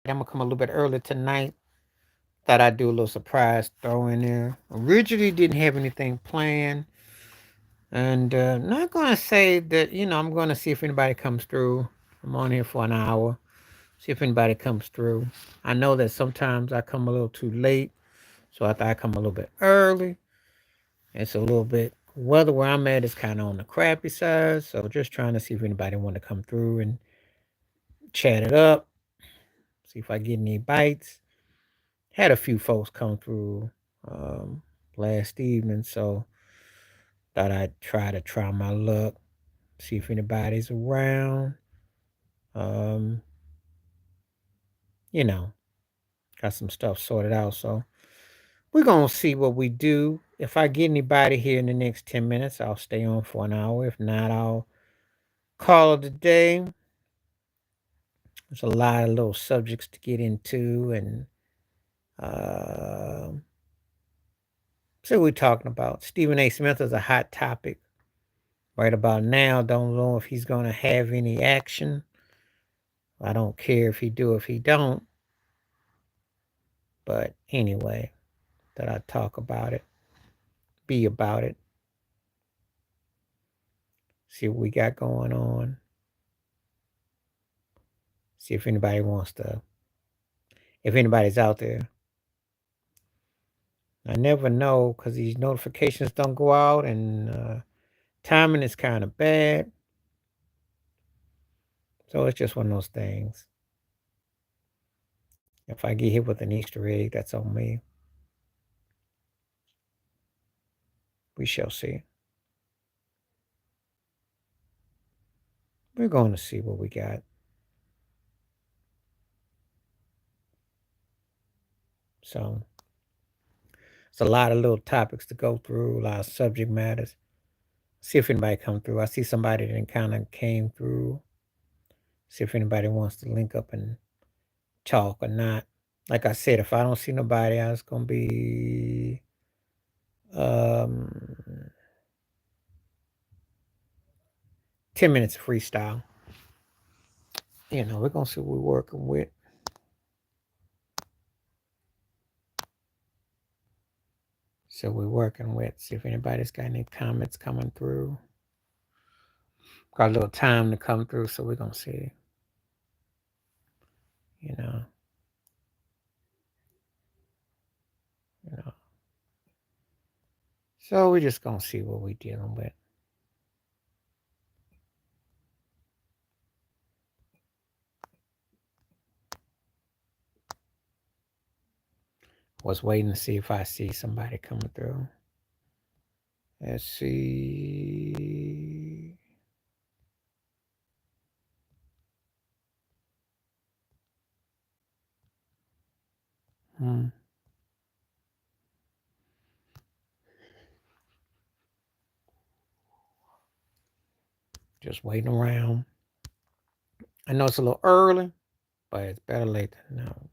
I'm gonna come a little bit early tonight. Thought I'd do a little surprise throw in there. Originally didn't have anything planned. And not gonna say that, I'm gonna see if anybody comes through. I'm on here for an hour. See if anybody comes through. I know that sometimes I come a little too late. So I thought I come a little bit early. It's a little bit weather where I'm at is kind of on the crappy side. So just trying to see if anybody want to come through and chat it up. See if I get any bites. Had a few folks come through um, last evening, so thought I'd try my luck. See if anybody's around. Um, you know, got some stuff sorted out, so we're gonna see what we do. If I get anybody here in the next 10 minutes, I'll stay on for an hour. If not, I'll call it a day. There's a lot of little subjects to get into, and uh, so we're talking about Stephen A. Smith is a hot topic right about now. Don't know if he's gonna have any action. I don't care if he do, if he don't. But anyway, that I talk about it, be about it, see what we got going on, see if anybody wants to, if anybody's out there. I never know because these notifications don't go out and timing is kind of bad. So it's just one of those things. If I get hit with an Easter egg, that's on me. We shall see. We're going to see what we got. So it's a lot of little topics to go through, a lot of subject matters. See if anybody come through. I see somebody that kind of came through. See if anybody wants to link up and talk or not. Like I said, if I don't see nobody, it's gonna be um 10 minutes of freestyle. We're gonna see what we're working with. So we're working with. See if anybody's got any comments coming through. Got a little time to come through, so we're gonna see. You know, you know. So we're just gonna see what we're dealing with. Was waiting to see if I see somebody coming through. Let's see. Hmm. Just waiting around. I know it's a little early, but it's better late than no.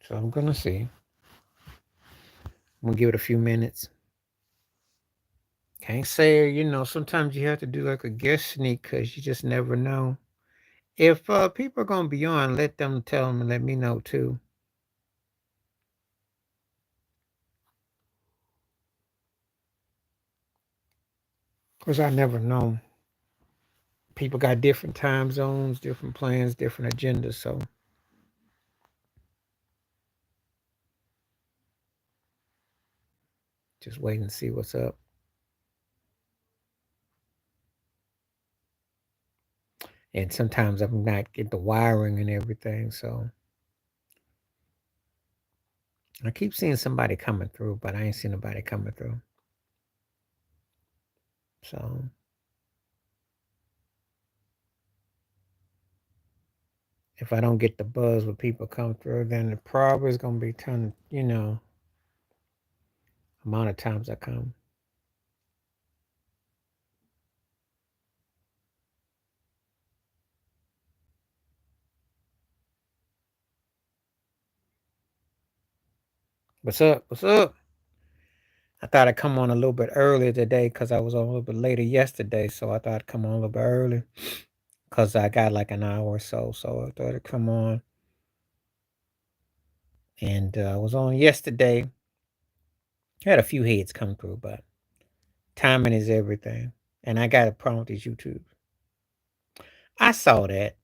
So I'm gonna see. I'm gonna give it a few minutes. Can't say, sometimes you have to do like a guest sneak because you just never know. If people are gonna be on, let them tell them and let me know too. Because I never know. People got different time zones, different plans, different agendas. So just wait and see what's up. And sometimes I'm not get the wiring and everything. So I keep seeing somebody coming through, but I ain't seen nobody coming through. So if I don't get the buzz when people come through, then it probably is gonna be turning, amount of times I come. What's up? What's up? I thought I'd come on a little bit earlier today because I was on a little bit later yesterday. So I thought I'd come on a little bit early because I got like an hour or so. So I thought I'd come on. And I was on yesterday. Had a few heads come through, but timing is everything. And I got a problem with these YouTube. I saw that.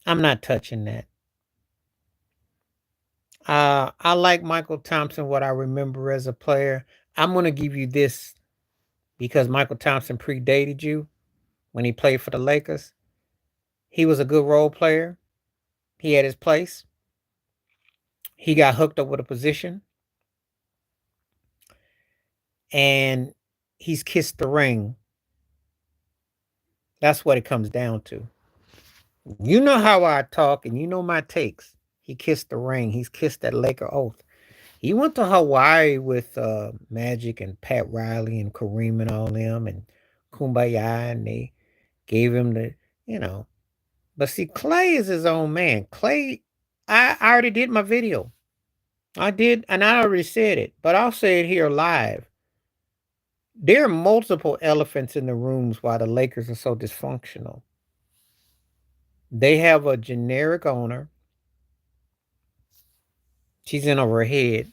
I'm not touching that. I like Michael Thompson, what I remember as a player. I'm going to give you this because Michael Thompson predated you when he played for the Lakers. He was a good role player. He had his place. He got hooked up with a position. And he's kissed the ring. That's what it comes down to. You know how I talk and you know my takes. He kissed the ring. He's kissed that Laker oath. He went to Hawaii with Magic and Pat Riley and Kareem and all them and Kumbaya, and they gave him the, you know. But see, Clay is his own man. Clay, I already did my video. I did, and I already said it, but I'll say it here live. There are multiple elephants in the rooms why the Lakers are so dysfunctional. They have a generic owner. She's in over her head,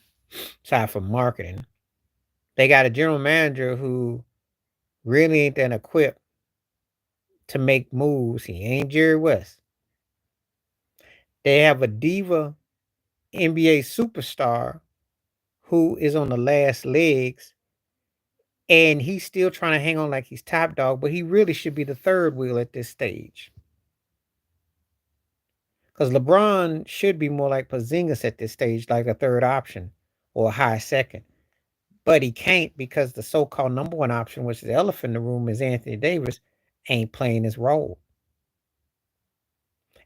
aside from marketing. They got a general manager who really ain't that equipped to make moves. He ain't Jerry West. They have a diva NBA superstar who is on the last legs, and he's still trying to hang on like he's top dog, but he really should be the third wheel at this stage. Because LeBron should be more like Porzingis at this stage, like a third option or a high second. But he can't because the so-called number one option, which is the elephant in the room, is Anthony Davis, ain't playing his role.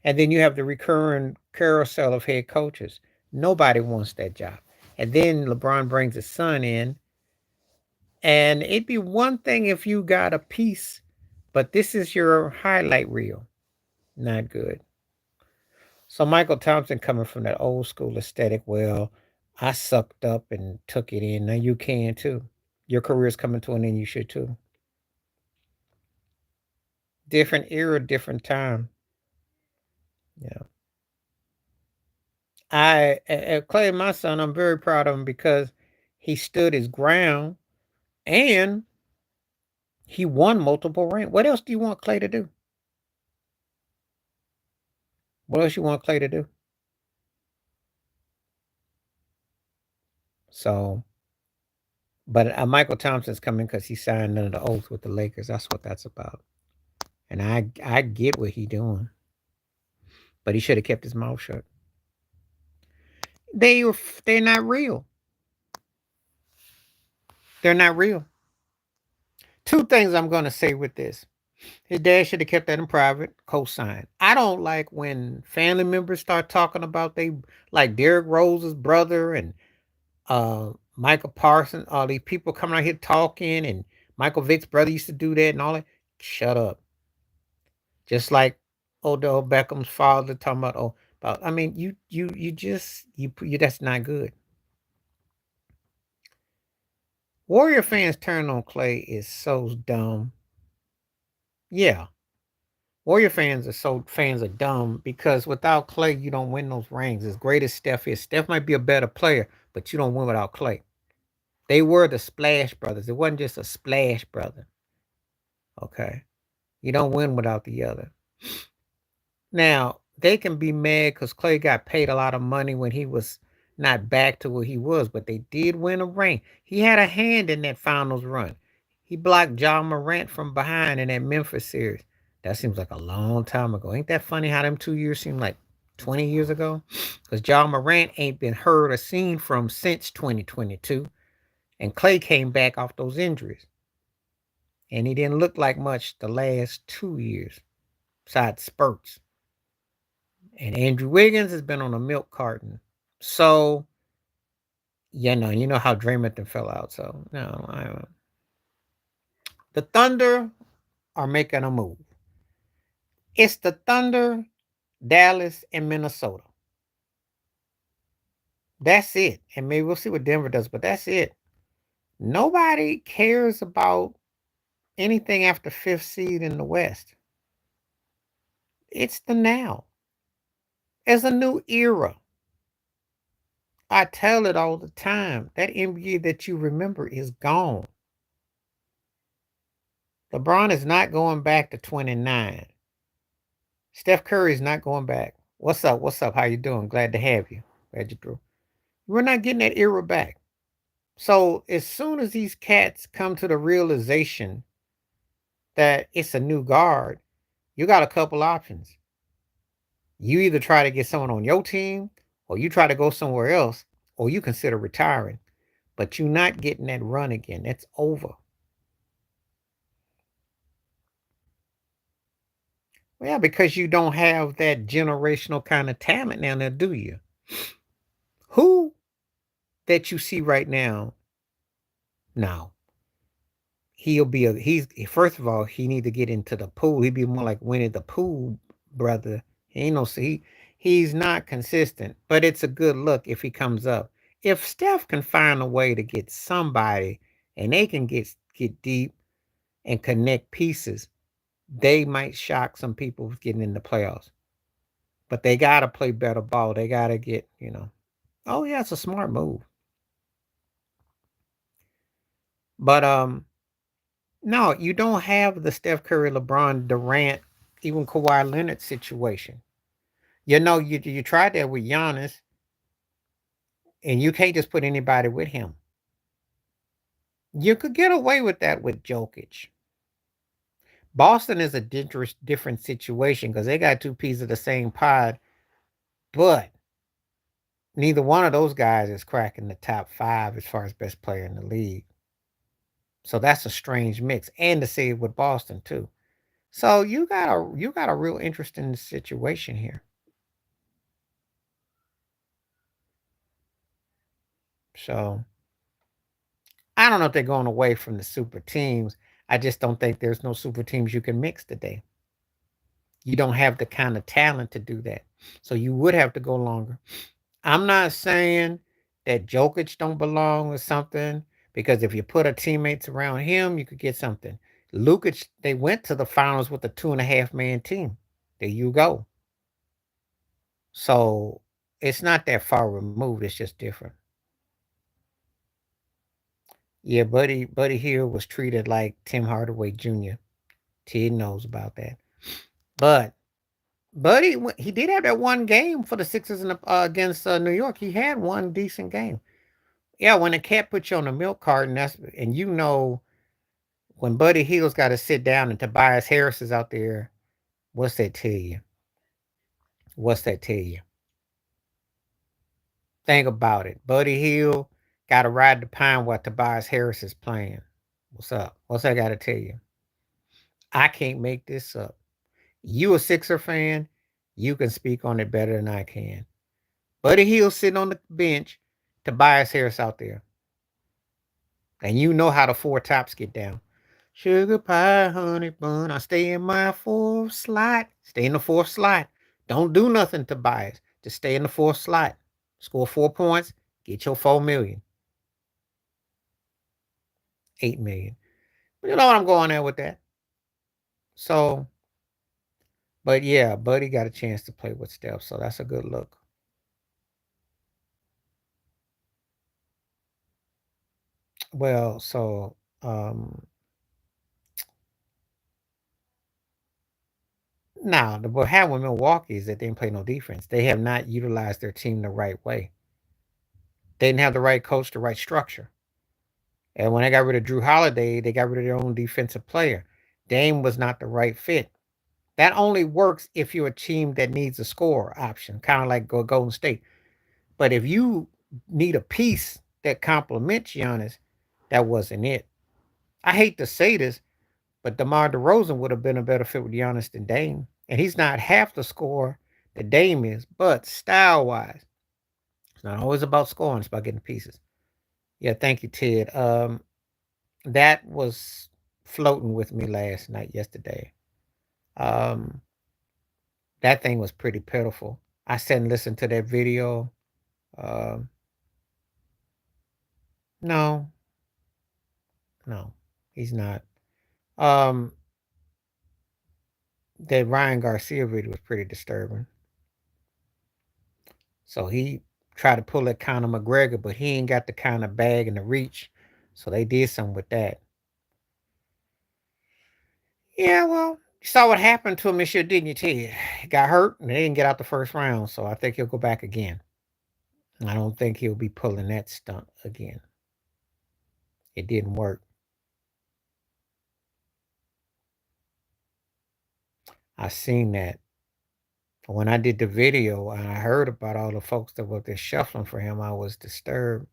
And then you have the recurring carousel of head coaches. Nobody wants that job. And then LeBron brings his son in. And it'd be one thing if you got a piece, but this is your highlight reel. Not good. So Michael Thompson coming from that old school aesthetic, well, I sucked up and took it in. Now you can too. Your career's coming to an end, you should too. Different era, different time. Yeah. Clay, my son, I'm very proud of him because he stood his ground and he won multiple rings. What else do you want Clay to do? What else you want Clay to do? So, but Michael Thompson's coming because he signed under the oath with the Lakers. That's what that's about. And I get what he doing, but he should have kept his mouth shut. They're not real. They're not real. Two things I'm going to say with this. His dad should have kept that in private, co-signed. I don't like when family members start talking about they like Derrick Rose's brother and Michael Parsons, all these people coming out here talking, and Michael Vick's brother used to do that and all that. Shut up. Just like Odell Beckham's father talking about I mean you just you that's not good. Warrior fans turn on Clay is so dumb. Yeah. Warrior fans are dumb because without Clay, you don't win those rings. As great as Steph is, Steph might be a better player, but you don't win without Clay. They were the Splash Brothers. It wasn't just a Splash Brother. Okay. You don't win without the other. Now, they can be mad because Clay got paid a lot of money when he was not back to where he was, but they did win a ring. He had a hand in that finals run. He blocked John Morant from behind in that Memphis series. That seems like a long time ago. Ain't that funny how them 2 years seem like 20 years ago? Because John Morant ain't been heard or seen from since 2022. And Clay came back off those injuries. And he didn't look like much the last 2 years, besides spurts. And Andrew Wiggins has been on a milk carton. So, you know how Draymond fell out. So, no, the Thunder are making a move. It's the Thunder, Dallas, and Minnesota. That's it. And maybe we'll see what Denver does, but that's it. Nobody cares about anything after fifth seed in the West. It's the now. It's a new era. I tell it all the time. That NBA that you remember is gone. LeBron is not going back to 29. Steph Curry is not going back. What's up? What's up? How you doing? Glad to have you. Glad you through. We're not getting that era back. So as soon as these cats come to the realization that it's a new guard, you got a couple options. You either try to get someone on your team, or you try to go somewhere else, or you consider retiring. But you're not getting that run again. That's over. Well, because you don't have that generational kind of talent now, do you? Who that you see right now? Now, he's first of all, he need to get into the pool. He'd be more like Winnie the Pooh, brother. He ain't no he's not consistent, but it's a good look if he comes up. If Steph can find a way to get somebody and they can get deep and connect pieces, they might shock some people getting in the playoffs. But they gotta play better ball. They gotta get. Oh yeah, it's a smart move. But no, you don't have the Steph Curry, LeBron, Durant, even Kawhi Leonard situation. You tried that with Giannis, and you can't just put anybody with him. You could get away with that with Jokic. Boston is a different situation because they got two pieces of the same pod, but neither one of those guys is cracking the top 5 as far as best player in the league. So that's a strange mix, and to see it with Boston too. So you got a real interesting situation here. So I don't know if they're going away from the super teams. I just don't think there's no super teams you can mix today. You don't have the kind of talent to do that. So you would have to go longer. I'm not saying that Jokic don't belong or something, because if you put a teammates around him, you could get something. Lukic, they went to the finals with a 2.5 man team. There you go. So it's not that far removed. It's just different. Yeah, Buddy here was treated like Tim Hardaway Jr. Ted knows about that. But Buddy, he did have that one game for the Sixers against New York. He had one decent game. Yeah, when the cat put you on the milk carton, and when Buddy Hield's got to sit down and Tobias Harris is out there, what's that tell you? What's that tell you? Think about it. Buddy Hield got to ride the pine while Tobias Harris is playing. What's up? What's that got to tell you? I can't make this up. You a Sixer fan, you can speak on it better than I can. Buddy Hield sitting on the bench, Tobias Harris out there. And you know how the four tops get down. Sugar pie, honey bun. I stay in my fourth slot. Stay in the fourth slot. Don't do nothing, Tobias. Just stay in the fourth slot. Score 4 points. Get your 4 million. 8 million. But you know what I'm going there with that. So, but yeah, Buddy got a chance to play with Steph. So that's a good look. Well, so now what happened with Milwaukee is that they didn't play no defense. They have not utilized their team the right way. They didn't have the right coach, the right structure. And when they got rid of Drew Holiday, they got rid of their own defensive player. Dame was not the right fit. That only works if you're a team that needs a score option, kind of like Golden State. But if you need a piece that complements Giannis, that wasn't it. I hate to say this, but DeMar DeRozan would have been a better fit with Giannis than Dame. And he's not half the score that Dame is, but style wise, it's not always about scoring, it's about getting pieces. Yeah, thank you, Ted. That was floating with me yesterday. Um, that thing was pretty pitiful. I sat and listened to that video. Um, No, no, he's not. Um, that Ryan Garcia video was pretty disturbing. So he tried to pull that Conor McGregor, but he ain't got the kind of bag and the reach. So they did something with that. Yeah, well, you saw what happened to him this year, didn't you, Ted? He got hurt and they didn't get out the first round. So I think he'll go back again. I don't think he'll be pulling that stunt again. It didn't work. I seen that. When I did the video and I heard about all the folks that were there shuffling for him, I was disturbed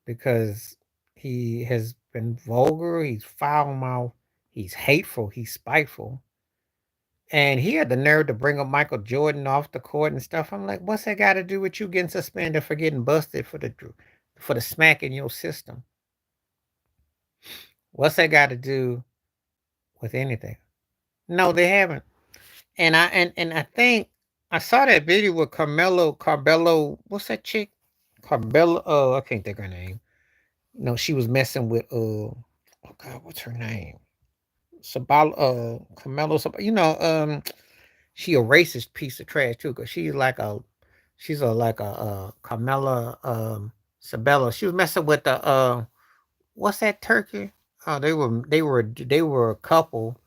because he has been vulgar, he's foul mouthed, he's hateful, he's spiteful. And he had the nerve to bring up Michael Jordan off the court and stuff. I'm like, what's that got to do with you getting suspended for getting busted for the smack in your system? What's that got to do with anything? No, they haven't. And I think I saw that video with Carbello, what's that chick? Carbello, I can't think her name. No, she was messing with oh God, what's her name? Sabal Carmelo she a racist piece of trash too, because she's a like a Carmela Sabella. She was messing with the what's that turkey? Oh, they were a couple.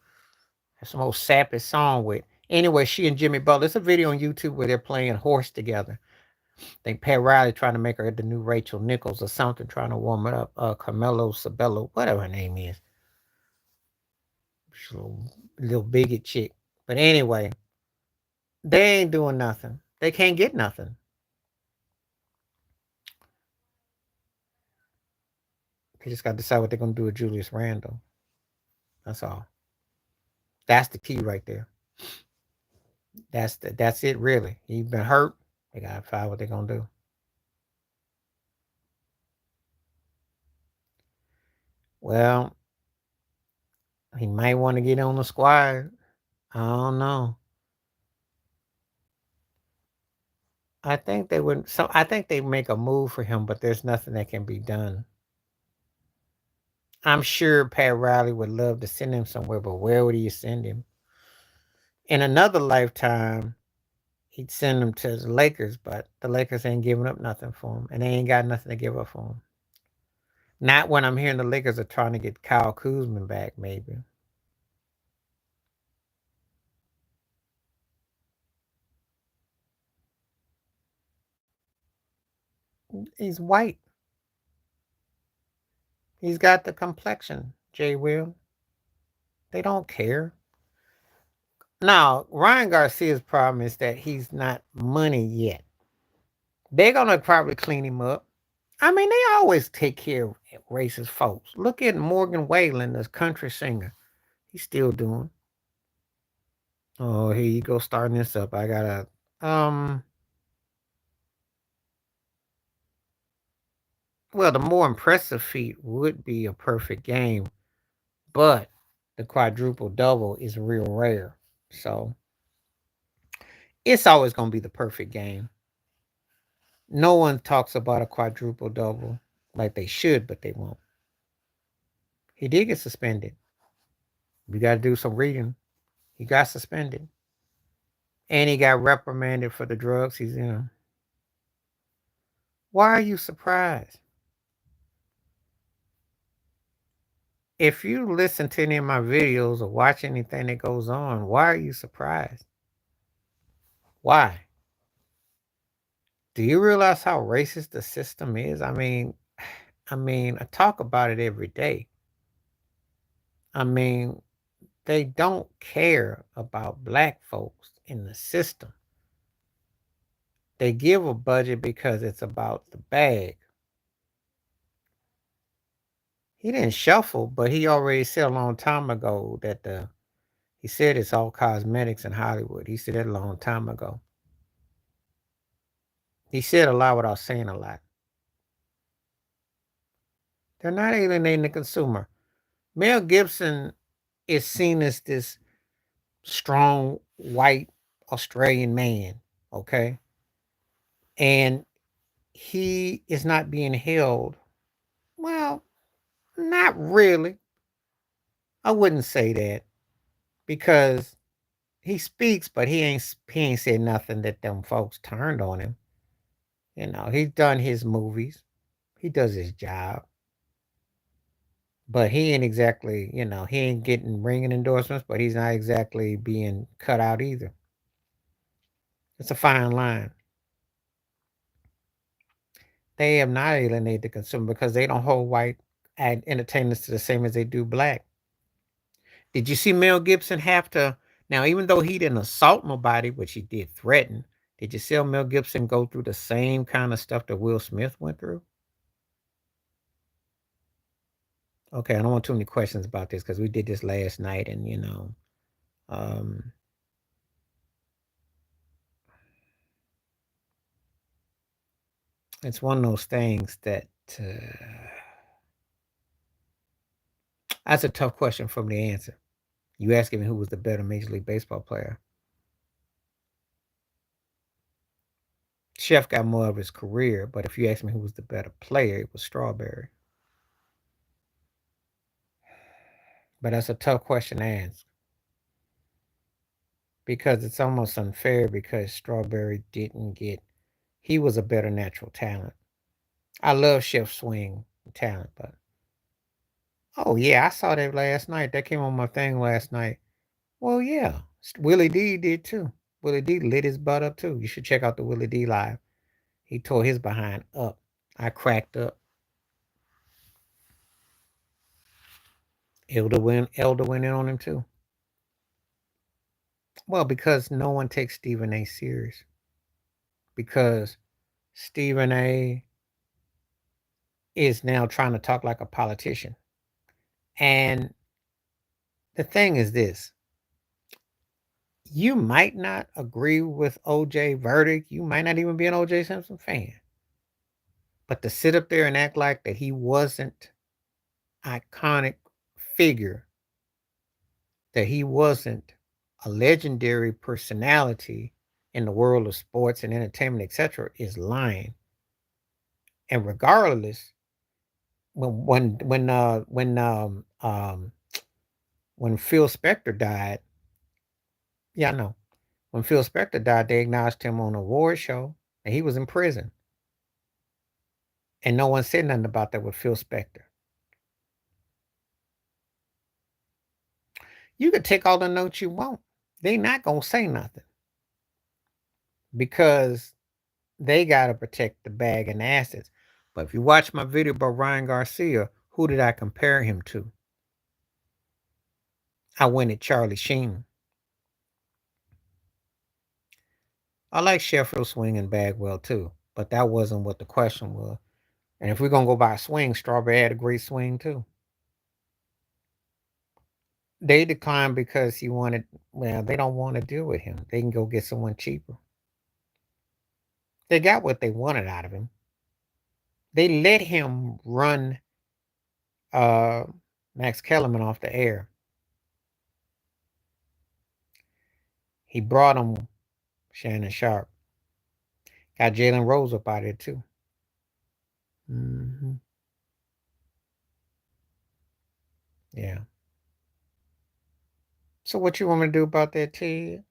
That's the most sappy song with. Anyway, she and Jimmy Butler. There's a video on YouTube where they're playing horse together. I think Pat Riley trying to make her the new Rachel Nichols or something, trying to warm it up. Carmelo Sabello, whatever her name is. She's a little bigot chick. But anyway, they ain't doing nothing. They can't get nothing. They just got to decide what they're gonna do with Julius Randle. That's all. That's the key right there. That's it really. He's been hurt. They gotta find what they're gonna do. Well, he might want to get on the squad. I don't know. I think they would. So I think they make a move for him, but there's nothing that can be done. I'm sure Pat Riley would love to send him somewhere, but where would he send him? In another lifetime, he'd send him to the Lakers, but the Lakers ain't giving up nothing for him, and they ain't got nothing to give up for him. Not when I'm hearing the Lakers are trying to get Kyle Kuzma back, maybe. He's white. He's got the complexion, Jay Will. They don't care. Now, Ryan Garcia's problem is that he's not money yet. They're gonna probably clean him up. I mean, they always take care of racist folks. Look at Morgan Wallen, the country singer. He's still doing. Oh, here you go starting this up. I gotta well, the more impressive feat would be a perfect game, but the quadruple double is real rare. So it's always gonna be the perfect game. No one talks about a quadruple double like they should, but they won't. He did get suspended. We got to do some reading. He got suspended. And he got reprimanded for the drugs he's in. Why are you surprised? If you listen to any of my videos or watch anything that goes on, why are you surprised? Why? Do you realize how racist the system is? I talk about it every day. I mean, they don't care about black folks in the system. They give a budget because it's about the bag. He didn't shuffle, but he already said a long time ago that he said it's all cosmetics in Hollywood. He said that a long time ago. He said a lot without saying a lot. They're not alienating the consumer. Mel Gibson is seen as this strong white Australian man, okay? And he is not being held. Well, not really. I wouldn't say that because he speaks, but he ain't said nothing that them folks turned on him. He's done his movies. He does his job, but he ain't exactly, he ain't getting ringing endorsements, but he's not exactly being cut out either. It's a fine line. They have not alienated the consumer because they don't hold white entertainers to the same as they do black. Did you see Mel Gibson have to? Now, even though he didn't assault nobody, which he did threaten, did you see Mel Gibson go through the same kind of stuff that Will Smith went through? Okay, I don't want too many questions about this because we did this last night, and um, it's one of those things that that's a tough question for me to answer. You asking me who was the better Major League Baseball player? Chef got more of his career, but if you ask me who was the better player, it was Strawberry. But that's a tough question to ask because it's almost unfair because Strawberry didn't get. He was a better natural talent. I love Chef Swing talent, but oh yeah, I saw that last night. That came on my thing last night. Well, yeah, Willie D did too. Willie D lit his butt up too. You should check out the Willie D live. He tore his behind up. I cracked up. Elder went in on him too. Well, because no one takes Stephen A serious. Because Stephen A is now trying to talk like a politician. And the thing is this, you might not agree with OJ verdict. You might not even be an OJ Simpson fan. But to sit up there and act like that he wasn't iconic figure, that he wasn't a legendary personality in the world of sports and entertainment, etc., is lying. And regardless, when Phil Spector died, yeah, I know. When Phil Spector died, they acknowledged him on an award show, and he was in prison, and no one said nothing about that with Phil Spector. You could take all the notes you want; they not gonna say nothing because they gotta protect the bag and the assets. But if you watch my video about Ryan Garcia, who did I compare him to? I went at Charlie Sheen. I like Sheffield Swing and Bagwell too, but that wasn't what the question was. And if we're gonna go by swing, Strawberry had a great swing too. They declined because he wanted. Well, they don't want to deal with him. They can go get someone cheaper. They got what they wanted out of him. They let him run uh, Max Kellerman off the air. He brought him Shannon Sharp. Got Jalen Rose up out of it too. Hmm. Yeah. So what you want me to do about that, Ted?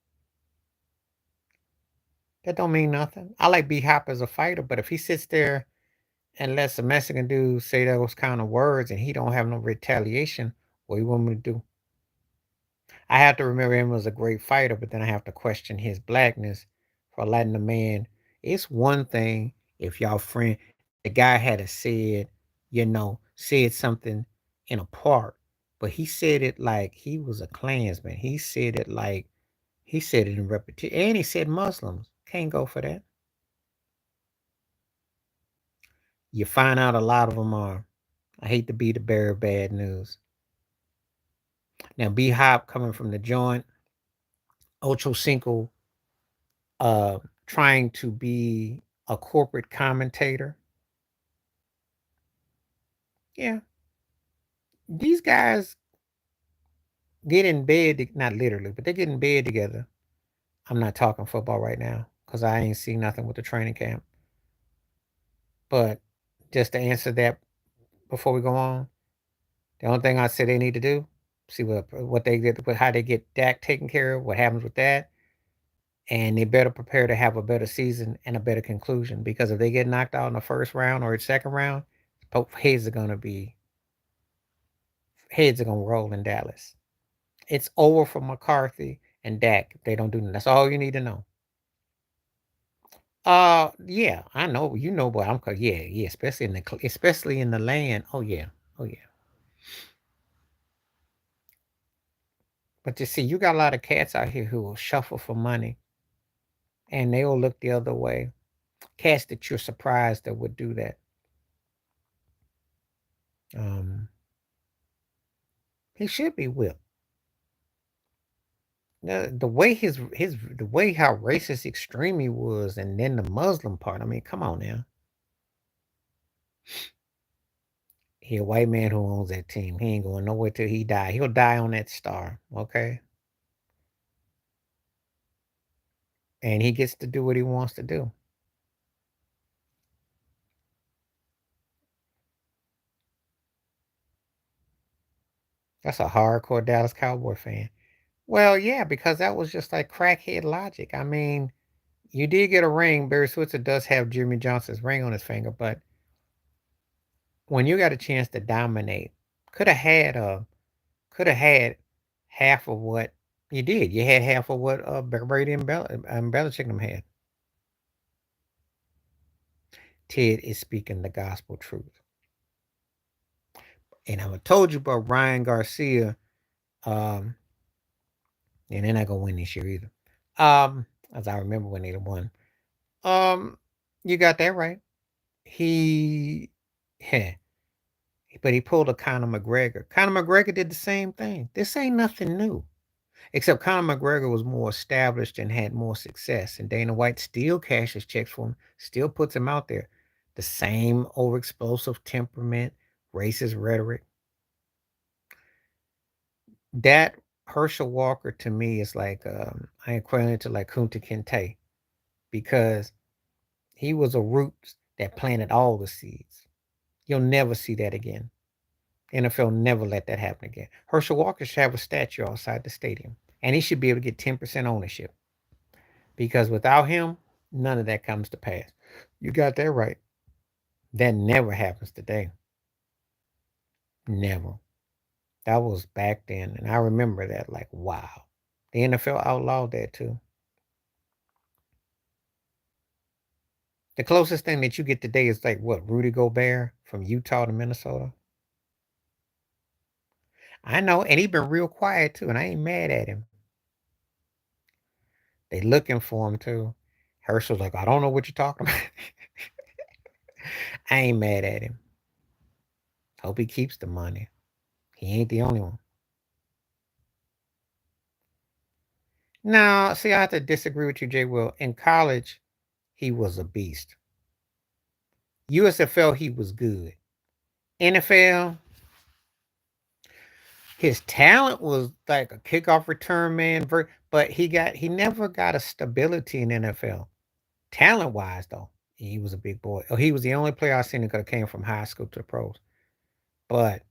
That don't mean nothing. I like B Hop as a fighter, but if he sits there and lets a Mexican dude say those kind of words and he don't have no retaliation, what you want me to do? I have to remember him as a great fighter, but then I have to question his blackness for letting the man. It's one thing if y'all friend, the guy had said, said something in a park, but he said it like he was a Klansman. He said it like he said it in repetition, and he said Muslims can't go for that. You find out a lot of them are. I hate to be the bearer of bad news. Now, B Hop coming from the joint, Ocho Cinco uh, trying to be a corporate commentator. Yeah, these guys get in bed, not literally, but they get in bed together. I'm not talking football right now because I ain't seen nothing with the training camp. But just to answer that before we go on, the only thing I say they need to do, see what they get, how they get Dak taken care of, what happens with that, and they better prepare to have a better season and a better conclusion. Because if they get knocked out in the first round or the second round, heads are gonna be heads are gonna roll in Dallas. It's over for McCarthy and Dak. If they don't do that. That's all you need to know. Yeah, I know you know, but yeah, especially in the land. Oh yeah, oh yeah. But you see, you got a lot of cats out here who will shuffle for money, and they will look the other way. Cats that you're surprised that would do that. Um, he should be whipped. The way the way how racist extreme he was, and then the Muslim part. I mean, come on now. He a white man who owns that team. He ain't going nowhere till he die. He'll die on that star. Okay, and he gets to do what he wants to do. That's a hardcore Dallas Cowboy fan. Well, yeah, because that was just like crackhead logic. I mean, you did get a ring. Barry Switzer does have Jimmy Johnson's ring on his finger, but when you got a chance to dominate, could have had could have had half of what you did. You had half of what Brady and Belichick them had. Ted is speaking the gospel truth, and I told you about Ryan Garcia. Um, and they're not gonna win this year either. As I remember when they won. Um, you got that right. He, yeah, but he pulled a Conor McGregor. Conor McGregor did the same thing. This ain't nothing new. Except Conor McGregor was more established and had more success. And Dana White still cashes checks for him, still puts him out there. The same overexplosive temperament, racist rhetoric. That Herschel Walker to me is like I equate it to like Kunta Kinte because he was a root that planted all the seeds. You'll never see that again. NFL never let that happen again. Herschel Walker should have a statue outside the stadium, and he should be able to get 10% ownership because without him, none of that comes to pass. You got that right. That never happens today. Never. That was back then, and I remember that like, wow. The NFL outlawed that too. The closest thing that you get today is like what, Rudy Gobert from Utah to Minnesota? I know, and he been real quiet too, and I ain't mad at him. They looking for him too. Herschel's like, I don't know what you're talking about. I ain't mad at him. Hope he keeps the money. He ain't the only one. No, see, I have to disagree with you, Jay Will. In college, he was a beast. USFL, he was good. NFL, his talent was like a kickoff return man, but he never got a stability in NFL. Talent wise, though, he was a big boy. Oh, he was the only player I seen that could have came from high school to the pros. But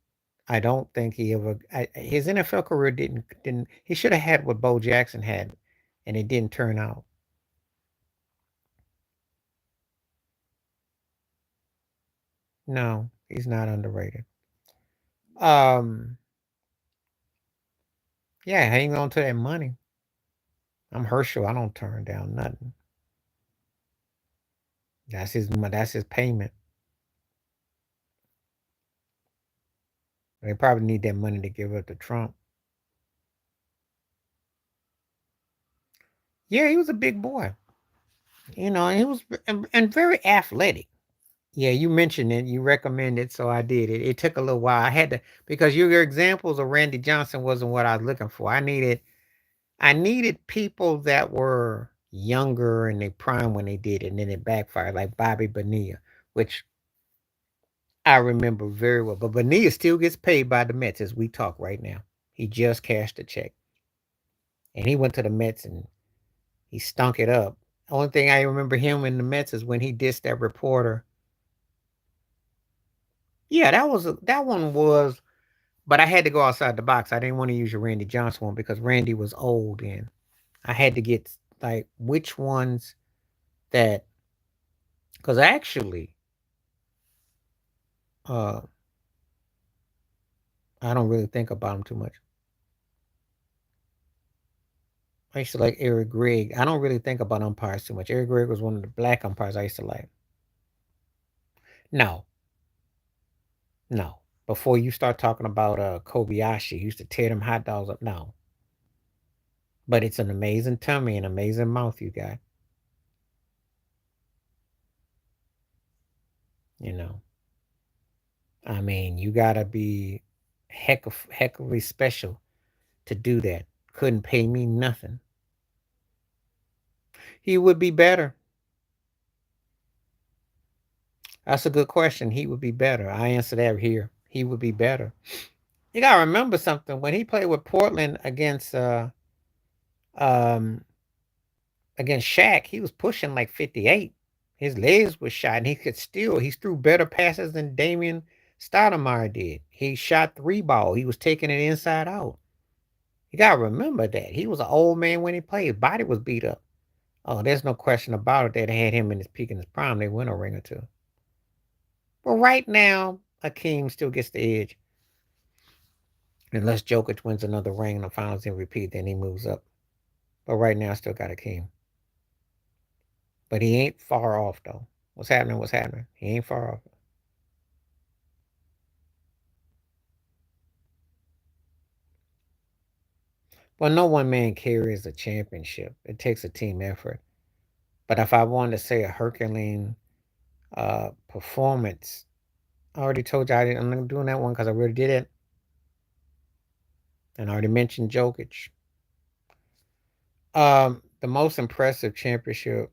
I don't think he ever his NFL career didn't he should have had what Bo Jackson had, and it didn't turn out. No, he's not underrated. Um, yeah, hang on to that money. I'm Herschel. I don't turn down nothing. That's his payment. They probably need that money to give up to Trump. Yeah, he was a big boy. And he was and very athletic. Yeah, you mentioned it. You recommended, so I did it. It took a little while. I had to because your examples of Randy Johnson wasn't what I was looking for. I needed people that were younger and they prime when they did it, and then it backfired, like Bobby Bonilla, which I remember very well. But Bonilla still gets paid by the Mets as we talk right now. He just cashed a check, and he went to the Mets and he stunk it up. Only thing I remember him in the Mets is when he dissed that reporter Yeah, that one was, but I had to go outside the box. I didn't want to use your Randy Johnson one because Randy was old, and I had to get like which ones that, because actually, uh, I don't really think about them too much. I used to like Eric Gregg. I don't really think about umpires too much. Eric Gregg was one of the black umpires I used to like. No, no. Before you start talking about Kobayashi, he used to tear them hot dogs up. No, but it's an amazing tummy and amazing mouth you got. You know, I mean, you gotta be heckily special to do that. Couldn't pay me nothing. He would be better. That's a good question. He would be better. I answer that here. He would be better. You gotta remember something. When he played with Portland um against Shaq, he was pushing like 58. His legs were shot, and he threw better passes than Damian Stoudemire did. He shot three ball. He was taking it inside out. You gotta remember that. He was an old man when he played. His body was beat up. Oh, there's no question about it. They had him in his peak in his prime. They win a ring or two. But right now, Akeem still gets the edge. Unless Jokic wins another ring in the finals and repeat, then he moves up. But right now, I still got Akeem. But he ain't far off, though. What's happening? What's happening? He ain't far off. Well, no one man carries a championship. It takes a team effort. But if I wanted to say a Herculean performance, I already told you I'm not doing that one because I already did it. And I already mentioned Jokic. The most impressive championship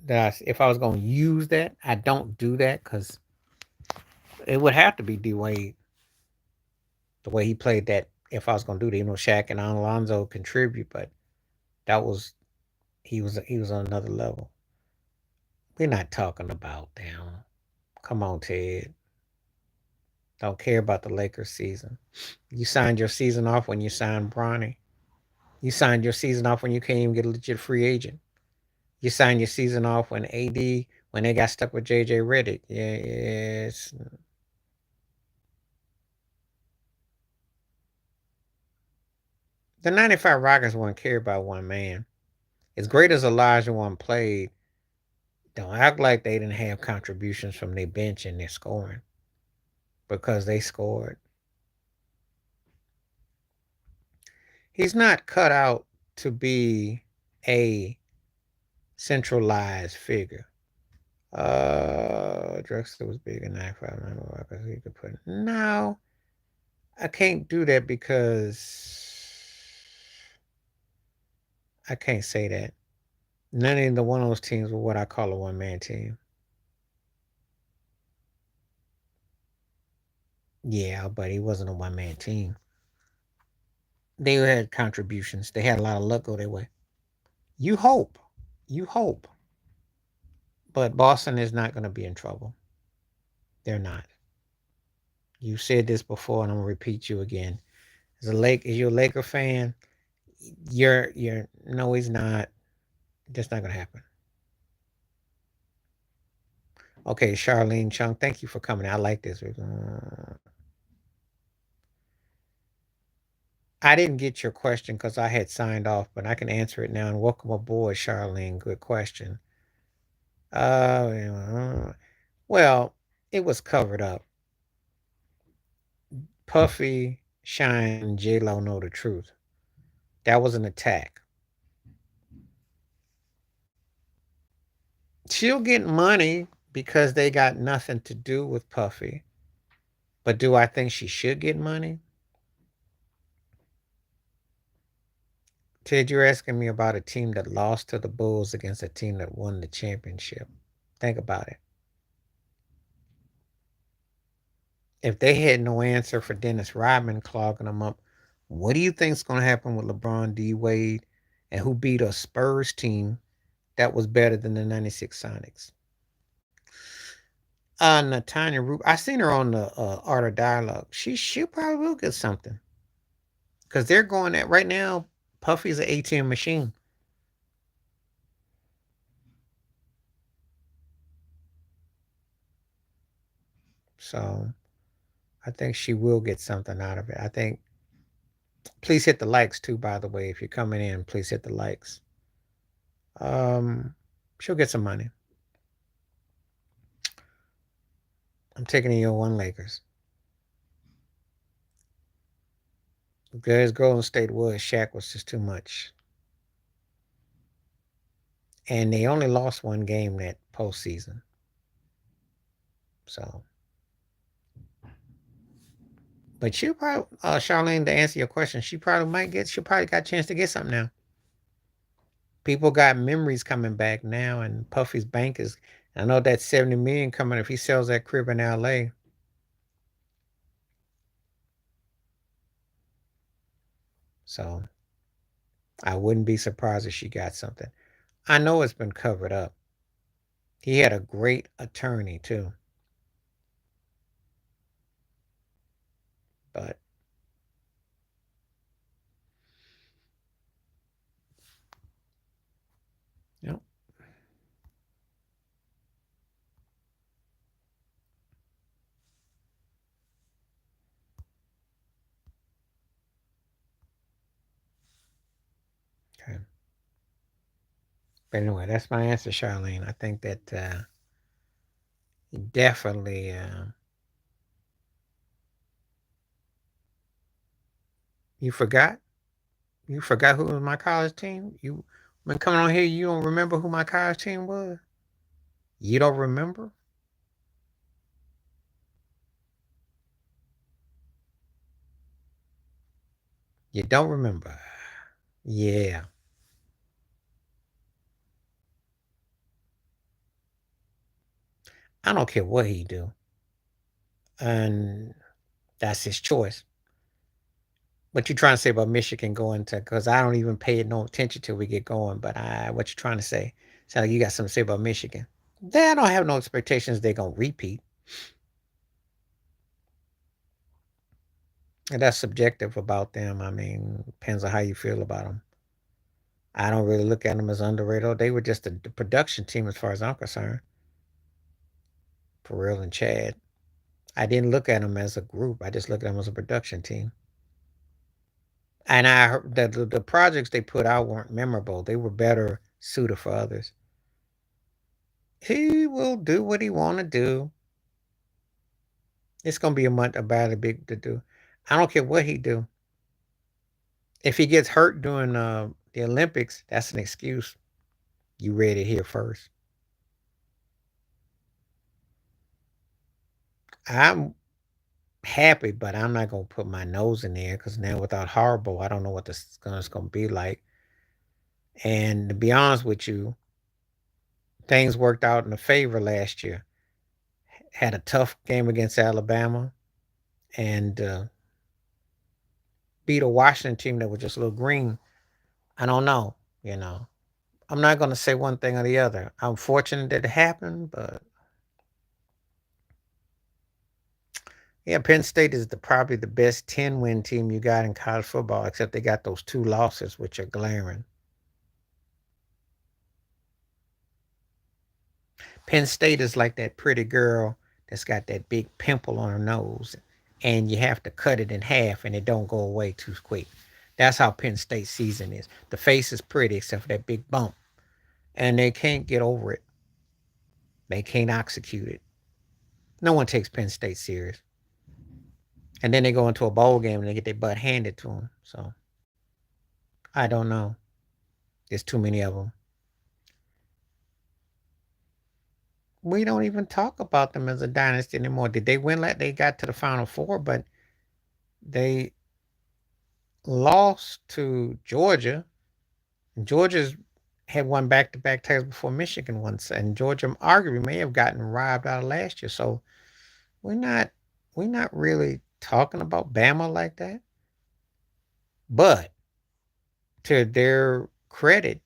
if I was going to use that, I don't do that because it would have to be D Wade the way he played that. If I was going to do that, Shaq and Alonzo contribute, but that was he was on another level. We're not talking about them. Come on, Ted. Don't care about the Lakers season. You signed your season off when you signed Bronny. You signed your season off when you can't even get a legit free agent. You signed your season off when AD when they got stuck with JJ Redick. Yes. The 95 Rockets weren't carried by one man. As great as Elijah one played, don't act like they didn't have contributions from their bench and their scoring because they scored. He's not cut out to be a centralized figure. Drexler was big in 95 because he could put. No, I can't do that because I can't say that. None of the one of those teams were what I call a one man team. Yeah, but he wasn't a one man team. They had contributions. They had a lot of luck go their way. You hope. You hope. But Boston is not going to be in trouble. They're not. You said this before, and I'm gonna repeat you again. As you're a Laker fan, you're no, he's not. That's not gonna happen. Okay, Charlene Chung, thank you for coming. I like this. I didn't get your question because I had signed off, but I can answer it now. And welcome aboard, Charlene. Good question. Well, it was covered up. Puffy, Shine, and J Lo know the truth. That was an attack. She'll get money because they got nothing to do with Puffy. But do I think she should get money? Ted, you're asking me about a team that lost to the Bulls against a team that won the championship. Think about it. If they had no answer for Dennis Rodman clogging them up, what do you think's going to happen with LeBron D. Wade and who beat a Spurs team that was better than the 96 Sonics? Natanya Roop. I seen her on the Art of Dialogue. She probably will get something because they're going at right now. Puffy's an ATM machine, so I think she will get something out of it. I think. Please hit the likes too. By the way, if you're coming in, please hit the likes. Um, she'll get some money. I'm taking the 0-1 Lakers. Good as Golden State was, Shaq was just too much. And they only lost one game that postseason. So, but she'll probably, Charlene, to answer your question, she'll probably got a chance to get something now. People got memories coming back now, and Puffy's bank is, I know that 70 million coming if he sells that crib in LA. So, I wouldn't be surprised if she got something. I know it's been covered up. He had a great attorney too, but you know, okay. But anyway, that's my answer, Charlene. I think that definitely. You forgot? You forgot who was my college team? You been coming on here, you don't remember who my college team was? You don't remember? You don't remember. Yeah. I don't care what he do. And that's his choice. What you trying to say about Michigan going to, because I don't even pay it no attention till we get going, but what you trying to say? Sound like you got something to say about Michigan. They don't have no expectations they're going to repeat. And that's subjective about them. I mean, depends on how you feel about them. I don't really look at them as underrated. They were just the production team as far as I'm concerned. For real and Chad. I didn't look at them as a group. I just looked at them as a production team. And I heard that the projects they put out weren't memorable. They were better suited for others. He will do what he want to do. It's gonna be a month about a big to do. I don't care what he do. If he gets hurt during the Olympics, that's an excuse. You read it here first. I'm happy, but I'm not gonna put my nose in there because now without horrible, I don't know what this is gonna be like. And to be honest with you, things worked out in the favor last year. Had a tough game against Alabama and beat a Washington team that was just a little green. I don't know, you know. I'm not gonna say one thing or the other. I'm fortunate that it happened, but yeah, Penn State is probably the best 10-win team you got in college football, except they got those two losses, which are glaring. Penn State is like that pretty girl that's got that big pimple on her nose, and you have to cut it in half, and it don't go away too quick. That's how Penn State season is. The face is pretty, except for that big bump, and they can't get over it. They can't execute it. No one takes Penn State serious. And then they go into a bowl game and they get their butt handed to them. So I don't know. There's too many of them. We don't even talk about them as a dynasty anymore. Did they win? Like they got to the Final Four, but they lost to Georgia. Georgia's had won back-to-back titles before Michigan once, and Georgia arguably may have gotten robbed out of last year. So we're not we're not really talking about Bama like that. But to their credit,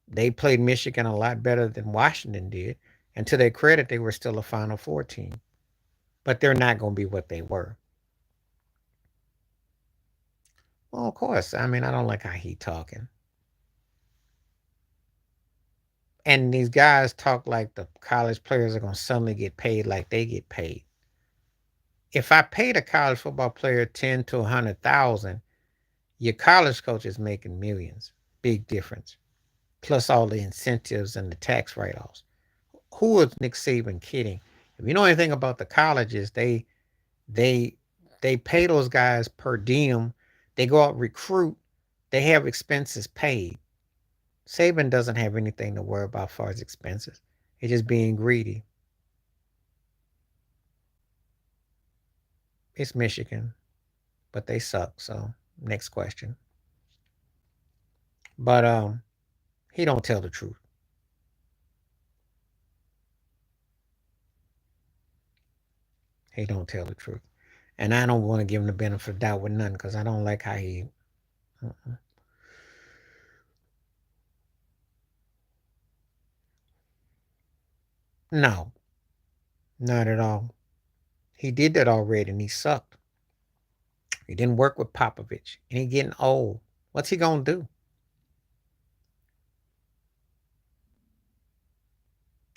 they played Michigan a lot better than Washington did. And to their credit, they were still a Final Four team. But they're not going to be what they were. Well, of course. I mean, I don't like how he talking. And these guys talk like the college players are going to suddenly get paid like they get paid. If I paid a college football player 10 to 100,000, your college coach is making millions. Big difference. Plus all the incentives and the tax write-offs. Who is Nick Saban kidding? If you know anything about the colleges, they they pay those guys per diem. They go out recruit. They have expenses paid. Saban doesn't have anything to worry about as far as expenses. He's just being greedy. It's Michigan, but they suck. So next question. But he don't tell the truth. He don't tell the truth, and I don't want to give him the benefit of the doubt with nothing because I don't like how he. Uh-uh. No, not at all. He did that already, and he sucked. He didn't work with Popovich, and he getting old. What's he gonna do?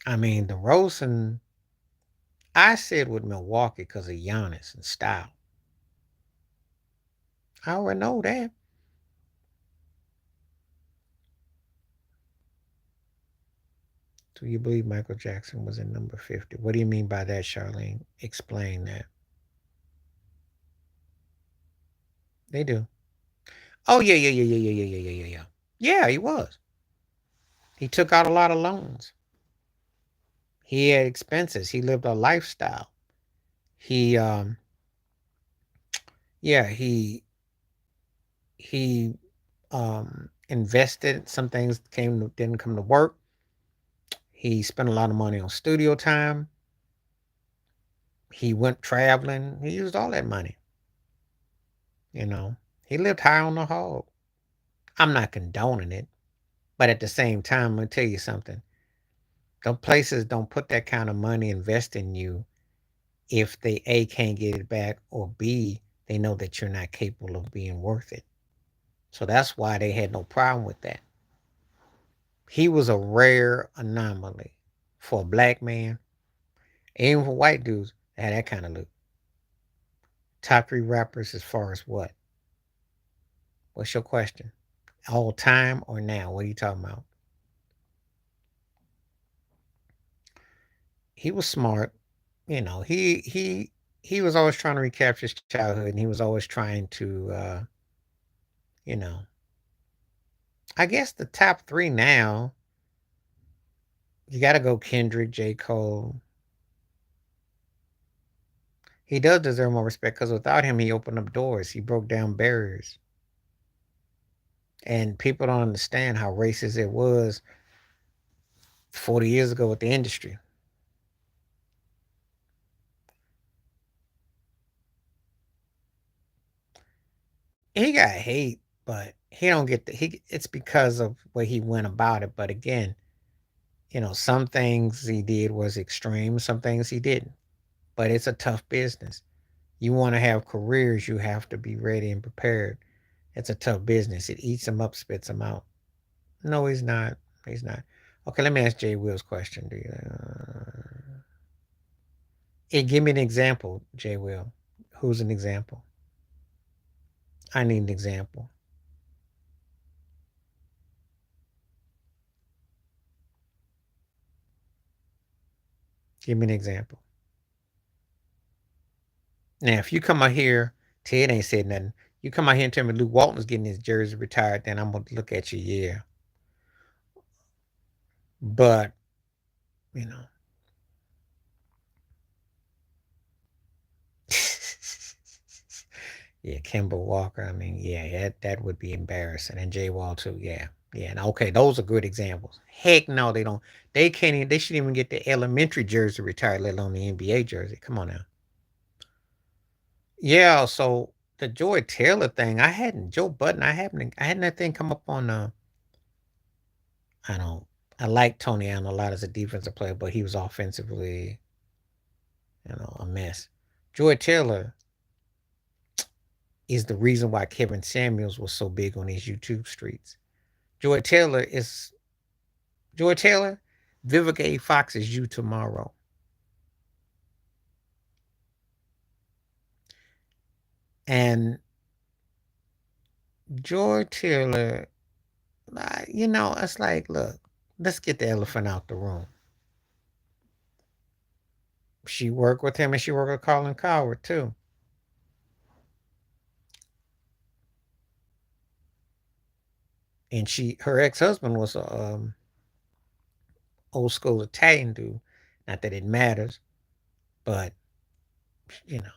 I mean, the Rosen. I said with Milwaukee because of Giannis and style. I already know that. Do you believe Michael Jackson was in number 50? What do you mean by that, Charlene? Explain that. They do. Oh yeah, yeah, yeah, yeah, yeah, yeah, yeah, yeah, yeah. Yeah, he was. He took out a lot of loans. He had expenses. He lived a lifestyle. He yeah, he invested. Some things didn't come to work. He spent a lot of money on studio time. He went traveling. He used all that money. You know, he lived high on the hog. I'm not condoning it, but at the same time, I'm gonna tell you something. Those places don't put that kind of money invest in you if they A can't get it back or B they know that you're not capable of being worth it. So that's why they had no problem with that. He was a rare anomaly for a black man, even for white dudes that had that kind of look. Top three rappers as far as what? What's your question? All time or now? What are you talking about? He was smart. You know, he was always trying to recapture his childhood, and he was always trying to, you know, I guess the top three now. You got to go Kendrick, J. Cole. He does deserve more respect because without him, he opened up doors. He broke down barriers, and people don't understand how racist it was 40 years ago with the industry. He got hate, but he don't get the he. It's because of what he went about it. But again, you know, some things he did was extreme, some things he didn't. But it's a tough business. You want to have careers, you have to be ready and prepared. It's a tough business. It eats them up, spits them out. No, he's not. He's not. Okay, let me ask Jay Will's question. Hey, give me an example, Jay Will. Who's an example? I need an example. Give me an example. Now, if you come out here, Ted ain't said nothing. You come out here and tell me Luke Walton's getting his jersey retired, then I'm gonna look at you, yeah. But, you know. Yeah, Kimber Walker. I mean, yeah, that would be embarrassing. And Jay Wall too. Yeah, yeah. And okay, those are good examples. Heck no, they don't. They can't even. They shouldn't even get the elementary jersey retired, let alone the NBA jersey. Come on now. Yeah. So the Joy Taylor thing, I hadn't Joe Button. I hadn't that thing come up on. I don't. I like Tony Allen a lot as a defensive player, but he was offensively, a mess. Joy Taylor is the reason why Kevin Samuels was so big on these YouTube streets. Joy Taylor is Joy Taylor. Vivica A. Fox is you tomorrow. And Joy Taylor, it's like, look, let's get the elephant out the room. She worked with him and she worked with Colin Coward too. And her ex-husband was a old school Italian dude. Not that it matters, but you know,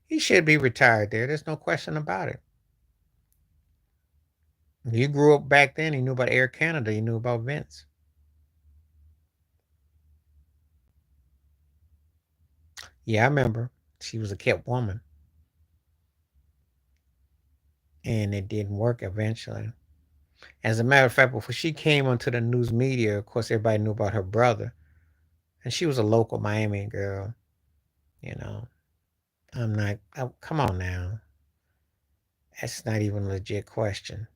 he should be retired there. There's no question about it. You grew up back then, you knew about Air Canada, you knew about Vince. Yeah, I remember. She was a kept woman. And it didn't work eventually. As a matter of fact, before she came onto the news media, of course, everybody knew about her brother. And she was a local Miami girl. You know, I'm not, come on now. That's not even a legit question.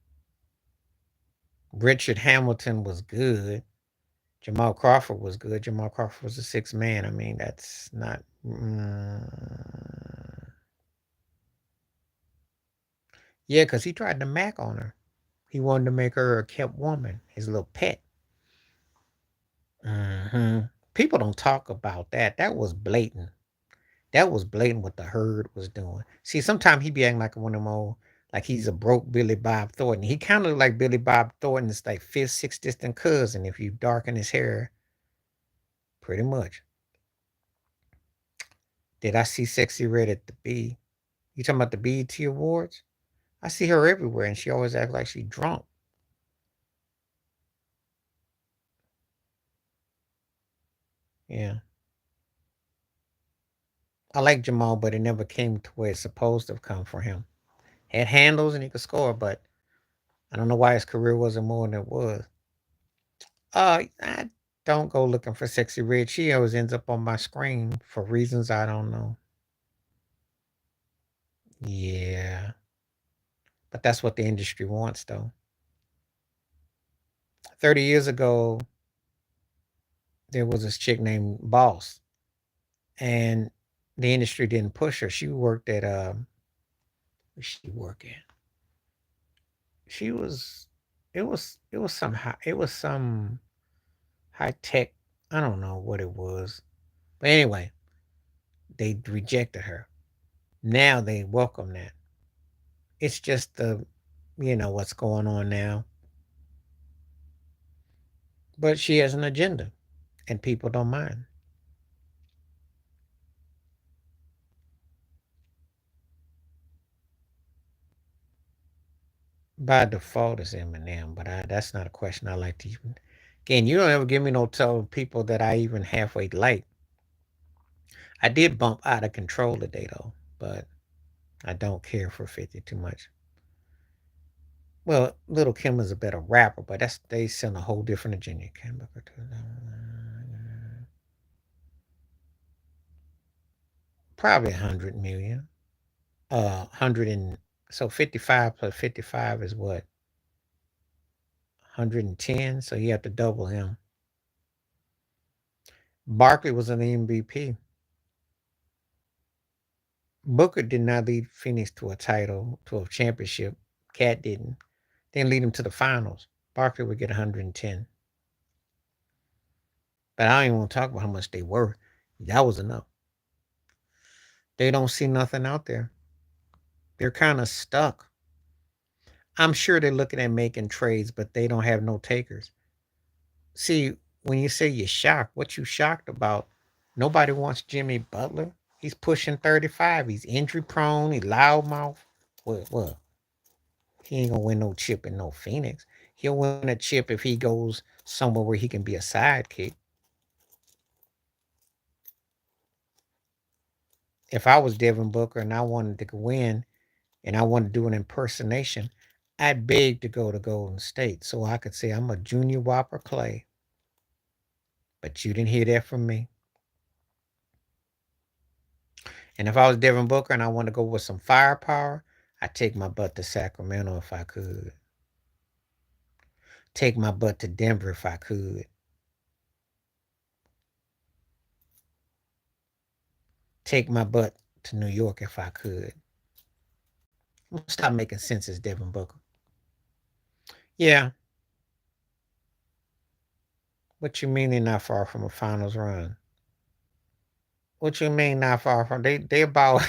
Richard Hamilton was good. Jamal Crawford was good. Jamal Crawford was a sixth man. I mean, that's not. Yeah, because he tried to mac on her. He wanted to make her a kept woman, his little pet. People don't talk about that. That was blatant. That was blatant what the herd was doing. See, sometimes he be acting like one of them old, like he's a broke Billy Bob Thornton. He kind of look like Billy Bob Thornton's like fifth, sixth distant cousin if you darken his hair, pretty much. Did I see Sexy Red at the B? You talking about the BET Awards? I see her everywhere, and she always act like she drunk. Yeah, I like Jamal, but it never came to where it's supposed to have come for him. Had handles and he could score, but I don't know why his career wasn't more than it was. I don't go looking for Sexy Red. She always ends up on my screen for reasons I don't know. Yeah, but that's what the industry wants, though. 30 years ago, there was this chick named Boss, and the industry didn't push her. She worked at where she work at? She was it was some high tech. I don't know what it was, but anyway, they rejected her. Now they welcome that. It's just what's going on now. But she has an agenda, and people don't mind. By default, it's Eminem, but that's not a question I like to even. Again, you don't ever give me no tell people that I even halfway like. I did bump out of control today though, but I don't care for 50 too much. Well, Little Kim is a better rapper, but they send a whole different agenda. Probably 100 million. 100 and so 55 plus 55 is what? 110. So you have to double him. Barkley was an MVP. Booker did not lead Phoenix to a title, to a championship. Cat didn't. Didn't lead him to the finals. Barkley would get 110. But I don't even want to talk about how much they were. That was enough. They don't see nothing out there. They're kind of stuck. I'm sure they're looking at making trades, but they don't have no takers. See, when you say you're shocked, what you shocked about? Nobody wants Jimmy Butler. He's pushing 35. He's injury prone. He loudmouth. What? He ain't gonna win no chip in no Phoenix. He'll win a chip if he goes somewhere where he can be a sidekick. If I was Devin Booker and I wanted to win, and I want to do an impersonation, I'd beg to go to Golden State so I could say I'm a Junior Whopper Clay. But you didn't hear that from me. And if I was Devin Booker and I want to go with some firepower, I'd take my butt to Sacramento if I could. Take my butt to Denver if I could. Take my butt to New York if I could. I'm gonna stop making sense as Devin Booker. Yeah. What you mean they're not far from a finals run? What you mean not far from? They about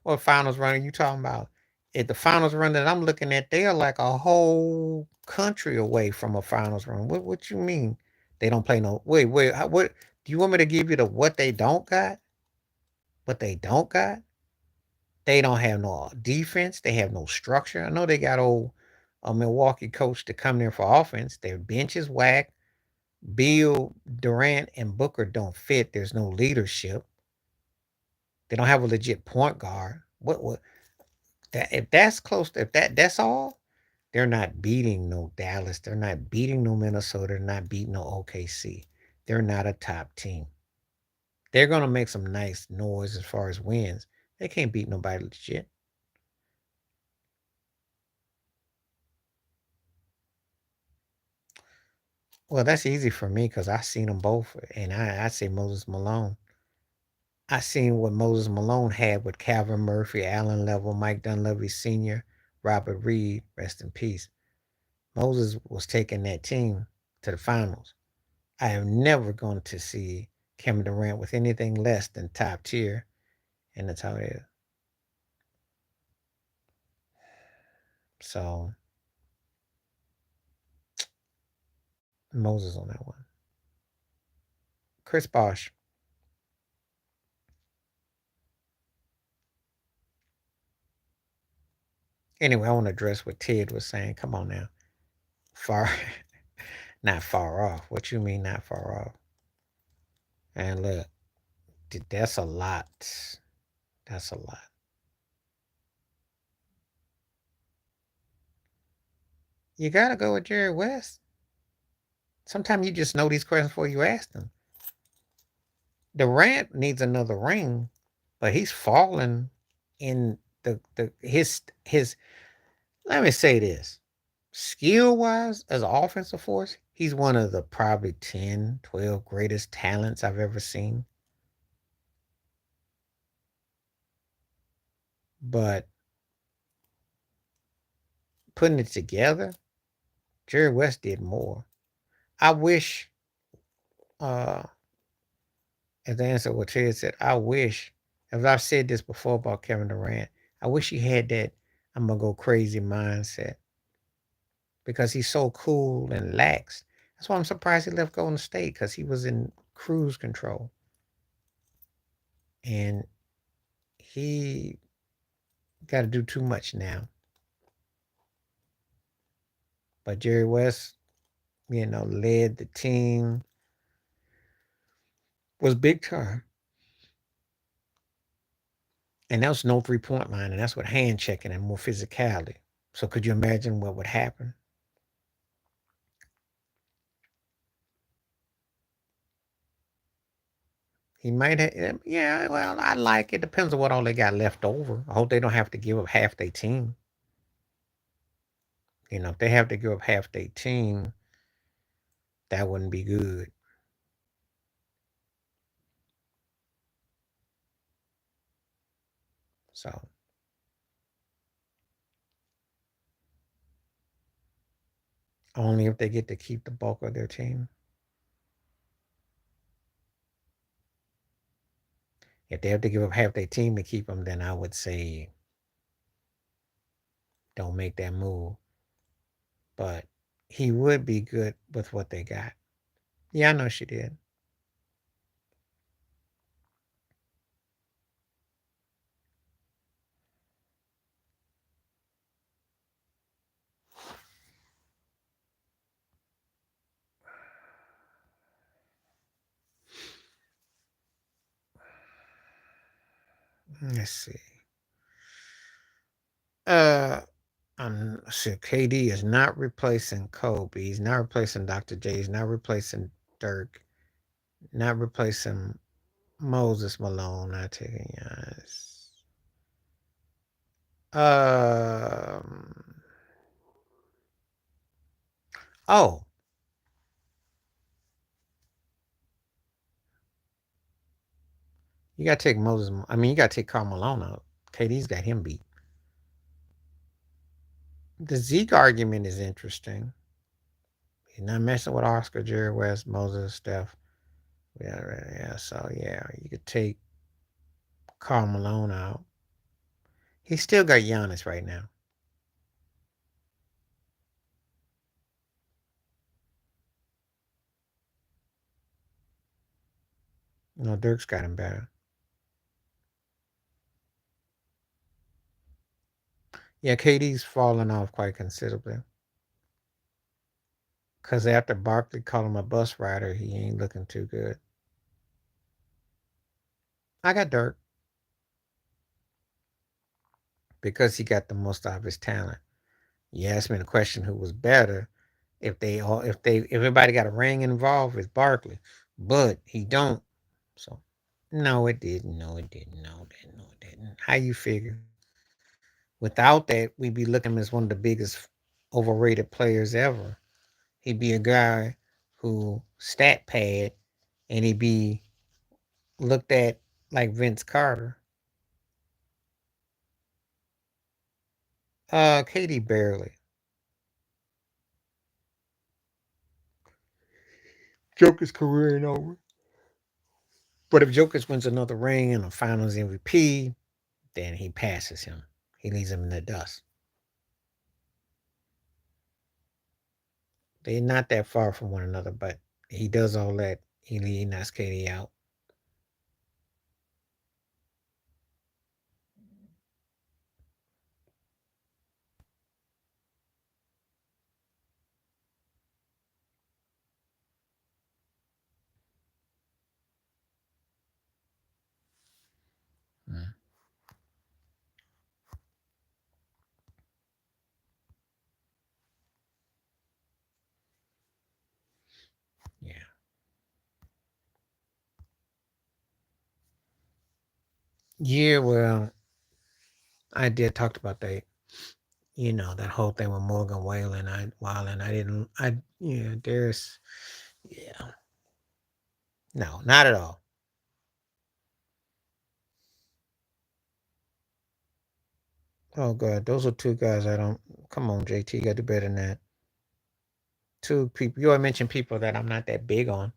what finals run are you talking about? At the finals run that I'm looking at, they are like a whole country away from a finals run. What you mean? They don't play no wait, what do you want me to give you the what they don't got? What they don't got? They don't have no defense. They have no structure. I know they got old a Milwaukee coach to come there for offense. Their bench is whack. Bill, Durant, and Booker don't fit. There's no leadership. They don't have a legit point guard. What that if that's close to, if that's all, they're not beating no Dallas. They're not beating no Minnesota. They're not beating no OKC. They're not a top team. They're gonna make some nice noise as far as wins. They can't beat nobody legit. Well, that's easy for me because I seen them both, and I say Moses Malone. I seen what Moses Malone had with Calvin Murphy, Allen Level, Mike Dunleavy Sr., Robert Reed, rest in peace. Moses was taking that team to the finals. I am never going to see Kevin Durant with anything less than top tier, and that's how it is. So Moses on that one. Chris Bosh. Anyway, I want to address what Ted was saying. Come on now. Far not far off. What you mean not far off? And look, that's a lot. That's a lot. You gotta go with Jerry West. Sometimes you just know these questions before you ask them. Durant needs another ring, but he's fallen in the his. Let me say this: skill wise, as an offensive force, he's one of the probably 10, 12 greatest talents I've ever seen. But putting it together, Jerry West did more. I wish, uh, as the answer what Ted said, I wish, as I've said this before about Kevin Durant, I wish he had that I'm gonna go crazy mindset because he's so cool and lax. That's why I'm surprised he left Golden State because he was in cruise control. And he got to do too much now. But Jerry West, led the team, was big time. And that was no 3-point line, and that's with hand checking and more physicality. So could you imagine what would happen? He might have, yeah, well, I like it. Depends on what all they got left over. I hope they don't have to give up half their team. If they have to give up half their team, that wouldn't be good. So only if they get to keep the bulk of their team. If they have to give up half their team to keep them, then I would say don't make that move. But he would be good with what they got. Yeah, I know she did. Let's see. Uh, shit, KD is not replacing Kobe. He's not replacing Dr. J. He's not replacing Dirk. Not replacing Moses Malone. Not taking Giannis. Um. Oh, you got to take Moses. I mean, you got to take Karl Malone out. KD's got him beat. The Zeke argument is interesting. He's not messing with Oscar, Jerry West, Moses, Steph. Yeah, right, yeah. So yeah, you could take Karl Malone out. He still got Giannis right now. No, Dirk's got him better. Yeah, KD's fallen off quite considerably. Cause after Barkley called him a bus rider, he ain't looking too good. I got Dirk because he got the most out of his talent. You asked me the question who was better. If everybody got a ring involved with Barkley, but he don't. So no, it didn't. No, it didn't. No, it didn't. No, it didn't. How you figure? Without that, we'd be looking as one of the biggest overrated players ever. He'd be a guy who stat pad and he'd be looked at like Vince Carter. Katie barely. Joker's career ain't over. But if Jokic wins another ring and a Finals MVP, then he passes him. He leaves him in the dust. They're not that far from one another, but he does all that. He knocks Katie out. Mm, yeah. Yeah, well, I did talk about that. That whole thing with Morgan Whalen. I didn't. Yeah. Yeah. No, not at all. Oh God, those are two guys I don't. Come on, JT, you got to do better than that. Two people. You already mentioned people that I'm not that big on.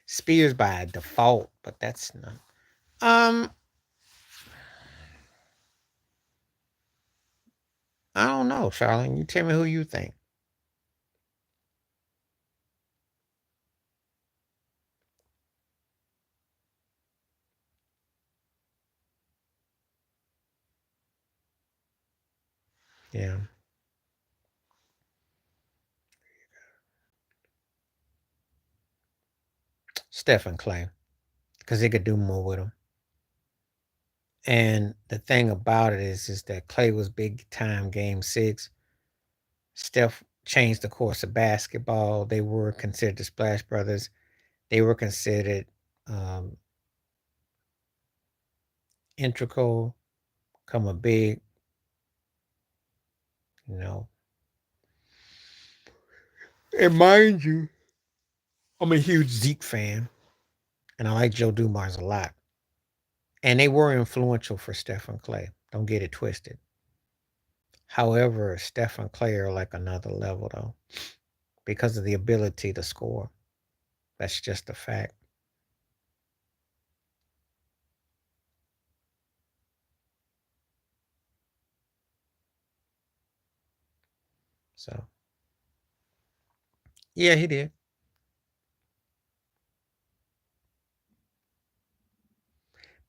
Spears by default, but that's not. Um, I don't know, Charlene. You tell me who you think. Yeah, Stephen Clay, because he could do more with him. And the thing about it is that Clay was big time Game 6. Steph changed the course of basketball. They were considered the Splash Brothers. They were considered um, integral, come a big, you know. And mind you, I'm a huge Zeke fan, and I like Joe Dumars a lot. And they were influential for Stephen Clay. Don't get it twisted. However, Steph and Clay are like another level though, because of the ability to score. That's just a fact. So yeah, he did.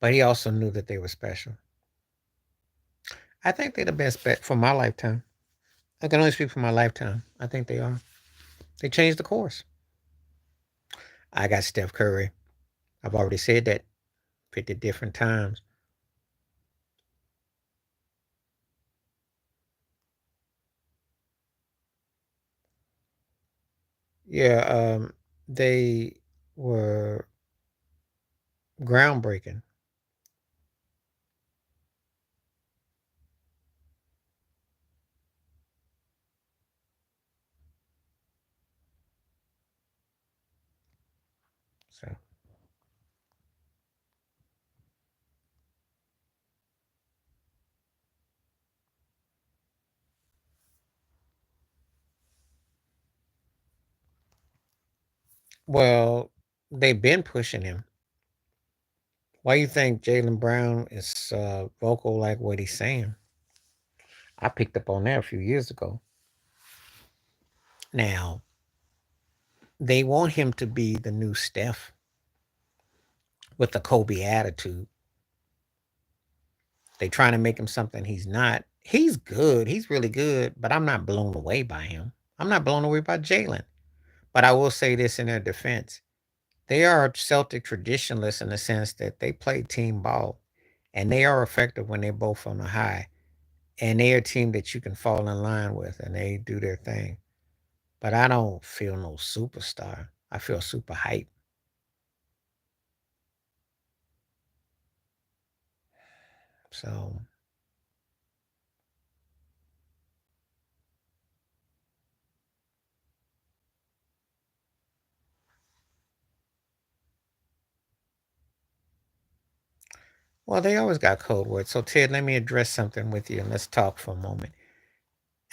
But he also knew that they were special. I think they're the best bet for my lifetime. I can only speak for my lifetime. I think they are. They changed the course. I got Steph Curry. I've already said that 50 different times. Yeah, they were groundbreaking. So, well, they've been pushing him. Why you think Jalen Brown is vocal like what he's saying? I picked up on that a few years ago. Now, they want him to be the new Steph with the Kobe attitude. They trying to make him something he's not. He's good. He's really good, but I'm not blown away by him. I'm not blown away by Jalen. But I will say this in their defense. They are Celtic traditionalists in the sense that they play team ball and they are effective when they're both on the high. And they're a team that you can fall in line with and they do their thing. But I don't feel no superstar. I feel super hype. So, well, they always got code words. So, Ted, let me address something with you and let's talk for a moment.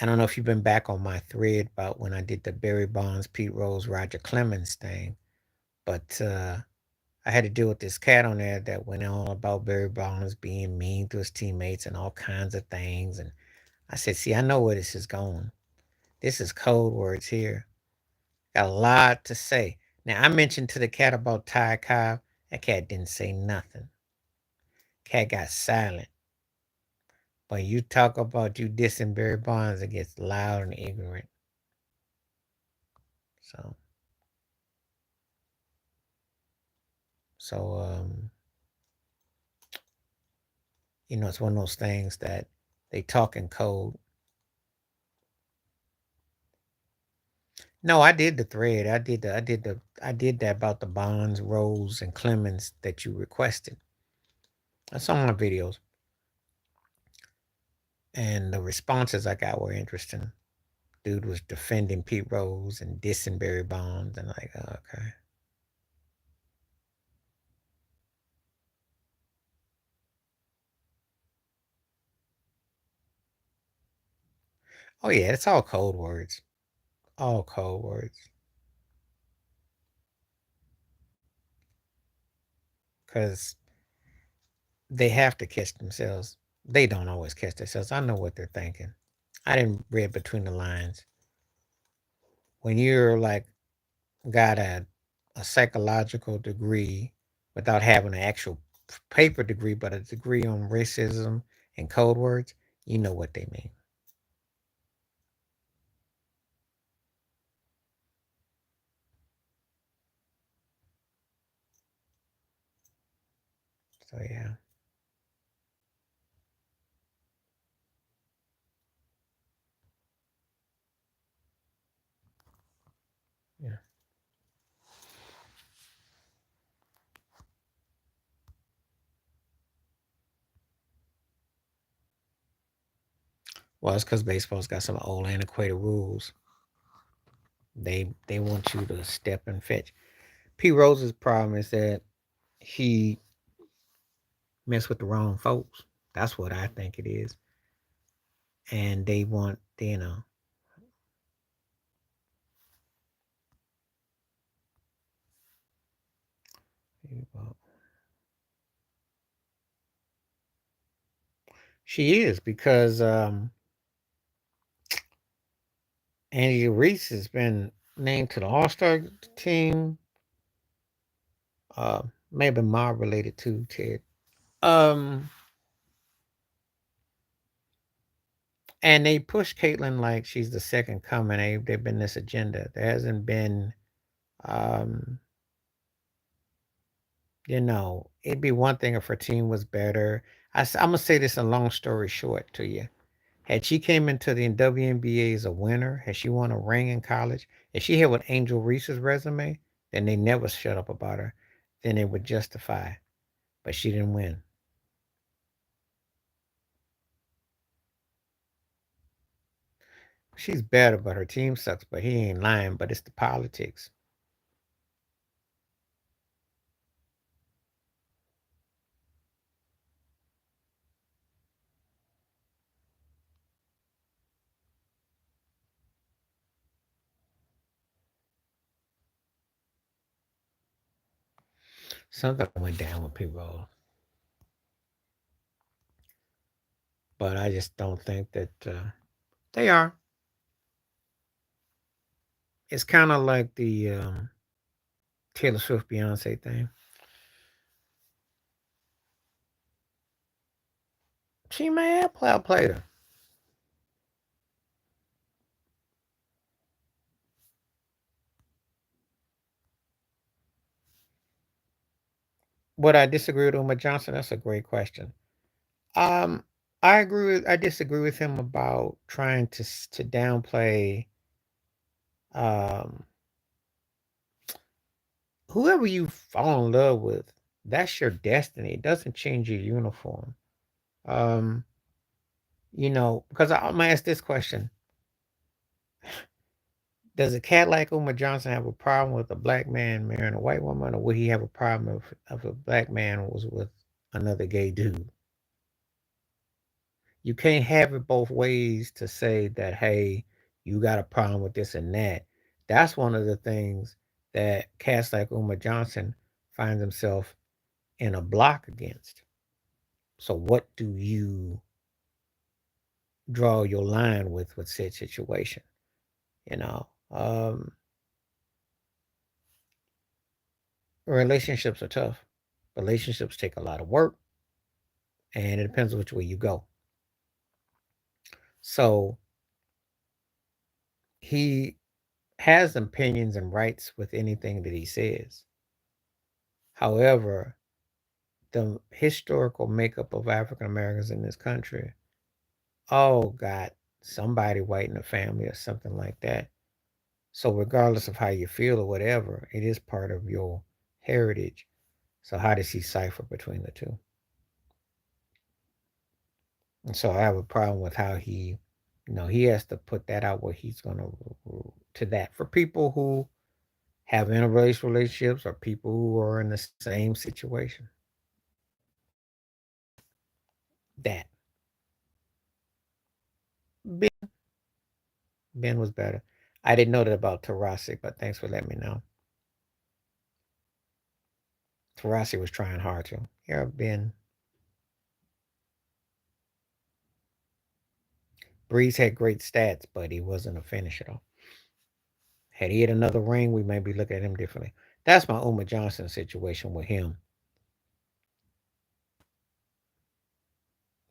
I don't know if you've been back on my thread about when I did the Barry Bonds, Pete Rose, Roger Clemens thing, but I had to deal with this cat on there that went on about Barry Bonds being mean to his teammates and all kinds of things. And I said, see, I know where this is going. This is code words here. Got a lot to say. Now, I mentioned to the cat about Ty Cobb. That cat didn't say nothing. Cat got silent. But you talk about you dissing Barry Bonds, it gets loud and ignorant. So, so, it's one of those things that they talk in code. No, I did the thread. I did that about the Bonds, Rose, and Clemens that you requested. That's on my videos. And the responses I got were interesting. Dude was defending Pete Rose and dissing Barry Bonds, and like, oh, okay. Oh yeah, it's all code words. All code words. Because they have to catch themselves. They don't always catch themselves. I know what they're thinking. I didn't read between the lines. When you're like got a psychological degree without having an actual paper degree, but a degree on racism and code words, you know what they mean. So yeah, yeah. Well, it's because baseball's got some old antiquated rules. They want you to step and fetch. P. Rose's problem is that he messed with the wrong folks. That's what I think it is. And they want, well, she is because Angie Reese has been named to the All Star team. Maybe mob related too, Ted. Um, and they push Caitlyn like she's the second coming. They've been this agenda. There hasn't been, um, it'd be one thing if her team was better. I'm gonna say this a long story short to you. Had she came into the WNBA as a winner, had she won a ring in college, if she had with Angel Reese's resume, then they never shut up about her. Then they would justify. But she didn't win. She's better, but her team sucks. But he ain't lying. But it's the politics. Something went down with people, but I just don't think that they are. It's kind of like the Taylor Swift Beyonce thing. She may have played her. Would I disagree with Uma Johnson? That's a great question. Um, I disagree with him about trying to downplay um whoever you fall in love with. That's your destiny. It doesn't change your uniform. Um, because I'm gonna ask this question: does a cat like Uma Johnson have a problem with a black man marrying a white woman, or would he have a problem if a black man was with another gay dude? You can't have it both ways to say that, hey, you got a problem with this and that. That's one of the things that cats like Uma Johnson finds himself in a block against. So what do you draw your line with said situation? You know, relationships are tough. Relationships take a lot of work, and it depends on which way you go. So he has opinions and rights with anything that he says. However, the historical makeup of African Americans in this country all got somebody white in the family or something like that. So regardless of how you feel or whatever, it is part of your heritage. So how does he cipher between the two? And so I have a problem with how he has to put that out where he's gonna to that for people who have interracial relationships or people who are in the same situation. That Ben, Ben was better. I didn't know that about Tarasi, but thanks for letting me know. Tarasi was trying hard to. Yeah, Ben. Breeze had great stats, but he wasn't a finisher though. Had he had another ring, we may be looking at him differently. That's my Uma Johnson situation with him.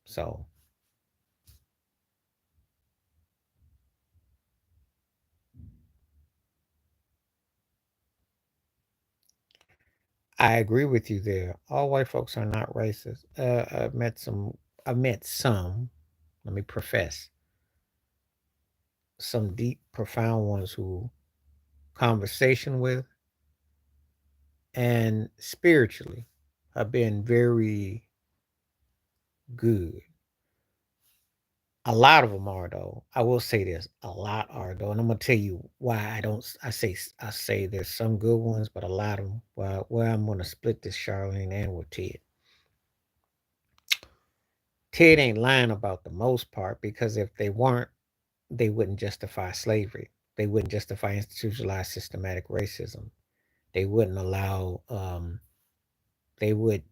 So I agree with you there. All white folks are not racist. I've met some. I've met some. Let me profess some deep, profound ones who conversation with and spiritually have been very good. A lot of them are though. I will say this: a lot are though, and I'm gonna tell you why I don't. I say there's some good ones, but a lot of them. Where I'm gonna split this Charlene and with Ted. Ted ain't lying about the most part because if they weren't, they wouldn't justify slavery. They wouldn't justify institutionalized systematic racism. They wouldn't allow. They would.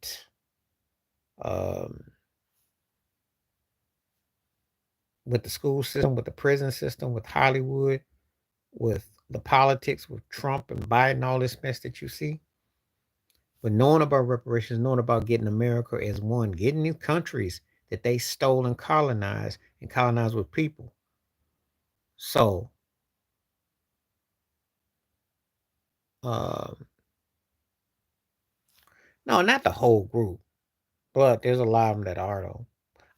Um, with the school system, with the prison system, with Hollywood, with the politics, with Trump and Biden, all this mess that you see. But knowing about reparations, knowing about getting America as one, getting these countries that they stole and colonized with people. So, um, no, not the whole group, but there's a lot of them that are though.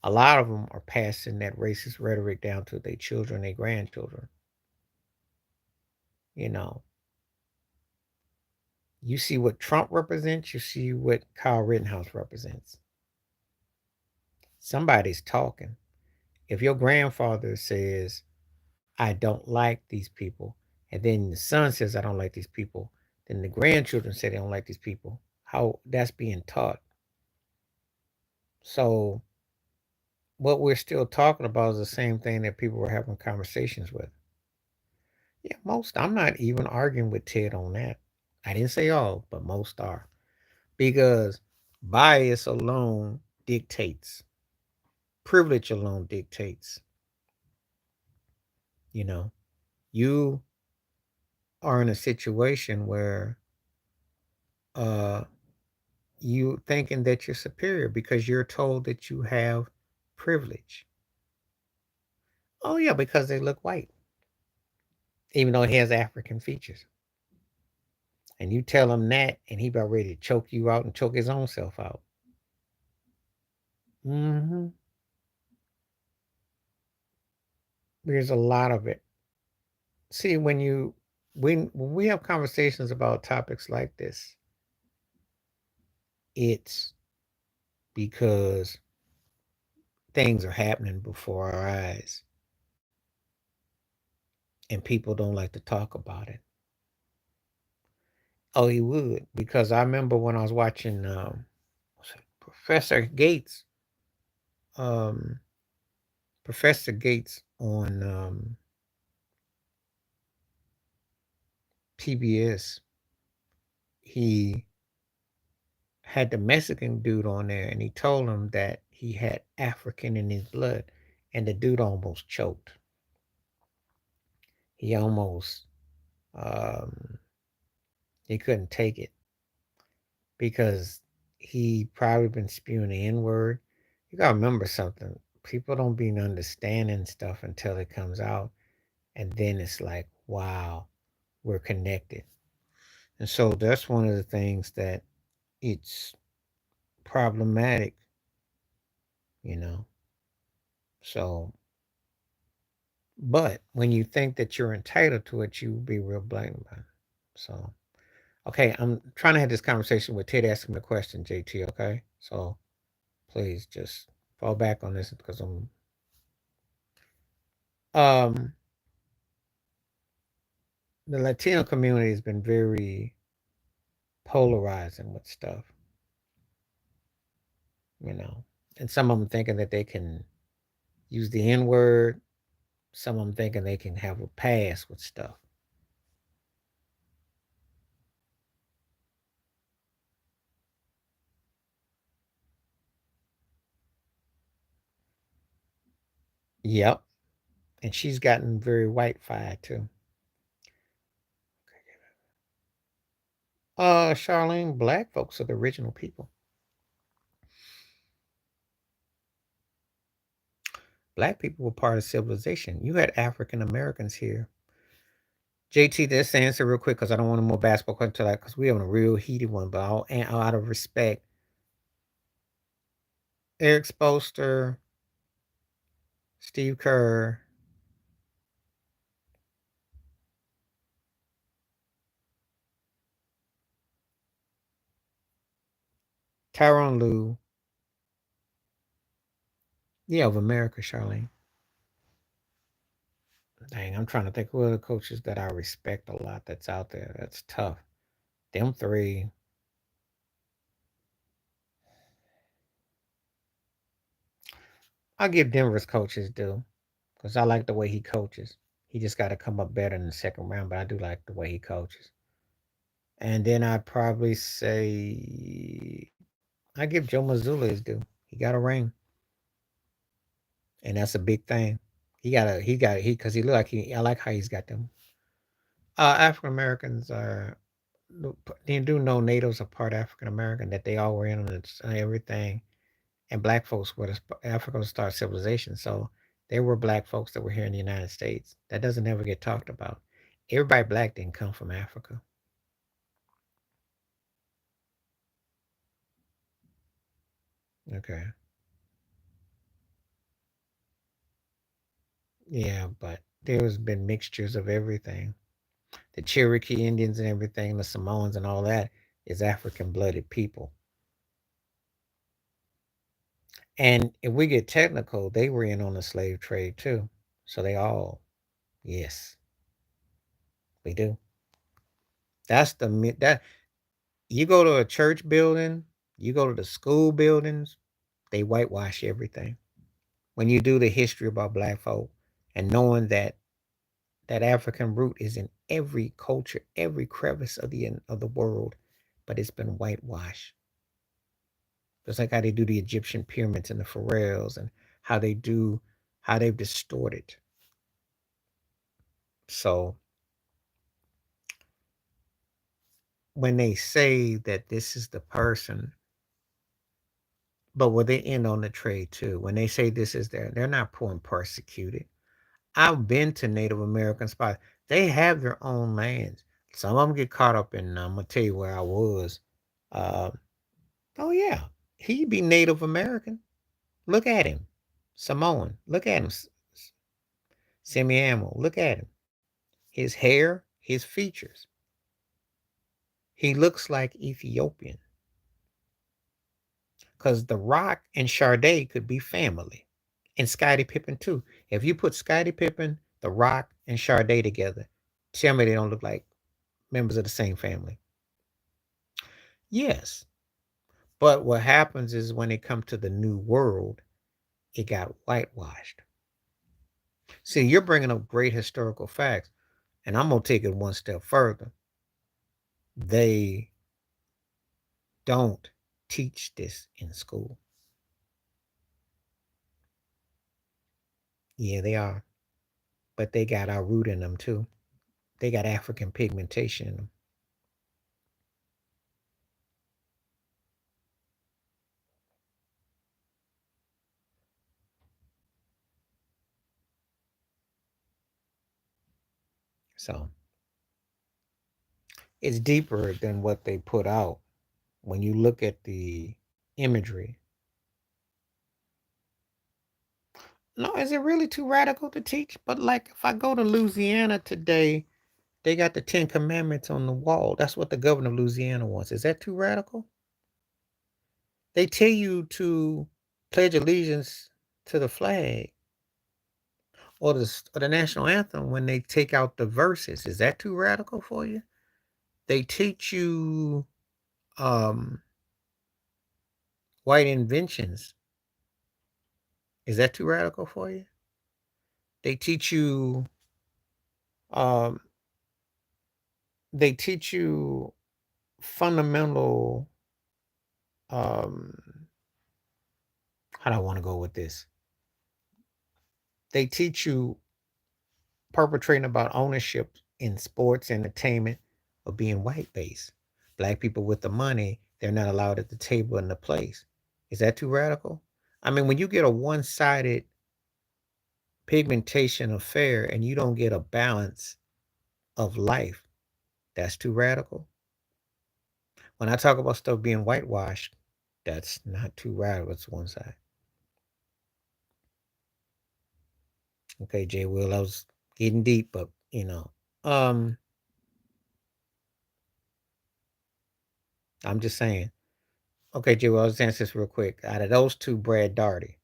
A lot of them are passing that racist rhetoric down to their children, their grandchildren. You know, you see what Trump represents, you see what Kyle Rittenhouse represents. Somebody's talking. If your grandfather says, I don't like these people, and then the son says, I don't like these people, then the grandchildren say they don't like these people, how that's being taught. So, what we're still talking about is the same thing that people were having conversations with. Yeah, most. I'm not even arguing with Ted on that. I didn't say all, but most are. Because bias alone dictates, privilege alone dictates. You know, you are in a situation where uh you thinking that you're superior because you're told that you have privilege. Oh yeah, because they look white, even though he has African features. And you tell him that, and he about ready to choke you out and choke his own self out. Hmm. There's a lot of it. See, when we have conversations about topics like this, it's because things are happening before our eyes, and people don't like to talk about it. Oh, he would, because I remember when I was watching Professor Gates, um, Professor Gates on PBS. He had the Mexican dude on there, and he told him that he had African in his blood, and the dude almost choked. He almost um, he couldn't take it because he probably been spewing the N word. You gotta remember something. People don't be understanding stuff until it comes out, and then it's like, wow, we're connected. And so that's one of the things that it's problematic, you know. So, but when you think that you're entitled to it, you will be real blatant about it. So, okay, I'm trying to have this conversation with Ted asking me a question, JT. Okay, so please just fall back on this because um the Latino community has been very polarizing with stuff, you know, and some of them thinking that they can use the N word. Some of them thinking they can have a pass with stuff. Yep, and she's gotten very white-fied too. Charlene, black folks are the original people. Black people were part of civilization. You had African Americans here. JT, this answer real quick because I don't want to more basketball question to that because we're having a real heated one. But out of respect, Eric Spoelstra, Steve Kerr, Tyronn Lue, yeah, of America, Charlene. Dang, I'm trying to think who are the coaches that I respect a lot that's out there. That's tough. Them three. I'll give Denver's coaches due because I like the way he coaches. He just got to come up better in the second round, but I do like the way he coaches. And then I'd probably say I give Joe Mazzulla his due. He got a ring, and that's a big thing. He because he look like he. I like how he's got them. African Americans are. You do know natives are part African American that they all were in on everything, and black folks were Africa to start civilization. So there were black folks that were here in the United States. That doesn't ever get talked about. Everybody black didn't come from Africa. Okay. Yeah, but there's been mixtures of everything. The Cherokee Indians and everything, the Samoans and all that is African blooded people. And if we get technical, they were in on the slave trade too. So they all, yes, we do. That you go to a church building, you go to the school buildings, they whitewash everything. When you do the history about black folk and knowing that that African root is in every culture, every crevice of the world, but it's been whitewashed. Just like how they do the Egyptian pyramids and the pharaohs and how they do how they've distorted. So when they say that this is the person, but will they end on the trade too? When they say this is they're not poor and persecuted. I've been to Native American spots. They have their own lands. Some of them get caught up in. I'm gonna tell you where I was. Uh, oh yeah, he be Native American. Look at him, Samoan. Look at him, Semiamo. Look at him. His hair, his features. He looks like Ethiopian. Cause The Rock and Sade could be family, and Scottie Pippen too. If you put Scottie Pippen, The Rock, and Sade together, tell me they don't look like members of the same family. Yes. But what happens is when it comes to the new world, it got whitewashed. See, you're bringing up great historical facts, and I'm going to take it one step further. They don't teach this in school. Yeah, they are. But they got our root in them too. They got African pigmentation in them. So it's deeper than what they put out. When you look at the imagery, no, is it really too radical to teach? But like if I go to Louisiana today, they got the 10 Commandments on the wall. That's what the governor of Louisiana wants. Is that too radical? They tell you to pledge allegiance to the flag or the national anthem when they take out the verses. Is that too radical for you? They teach you um, white inventions. Is that too radical for you? They teach you um, they teach you fundamental um, how do I want to go with this? They teach you perpetrating about ownership in sports entertainment of being white based. Black people with the money, they're not allowed at the table in the place. Is that too radical? I mean, when you get a one sided pigmentation affair and you don't get a balance of life, that's too radical. When I talk about stuff being whitewashed, that's not too radical. It's one side. Okay, Jay Will, I was getting deep, but um, I'm just saying. Okay, Jay Will, I'll just answer this real quick. Out of those two, Brad Darty.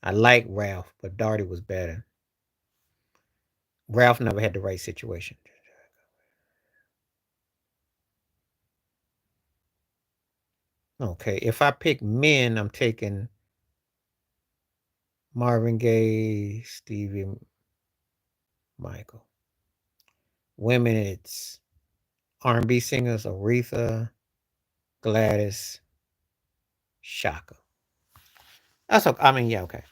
I like Ralph, but Darty was better. Ralph never had the right situation. Okay, if I pick men, I'm taking Marvin Gaye, Stevie Michael. Women, it's R&B singers, Aretha, Gladys, Shaka. That's okay. I mean, yeah, okay.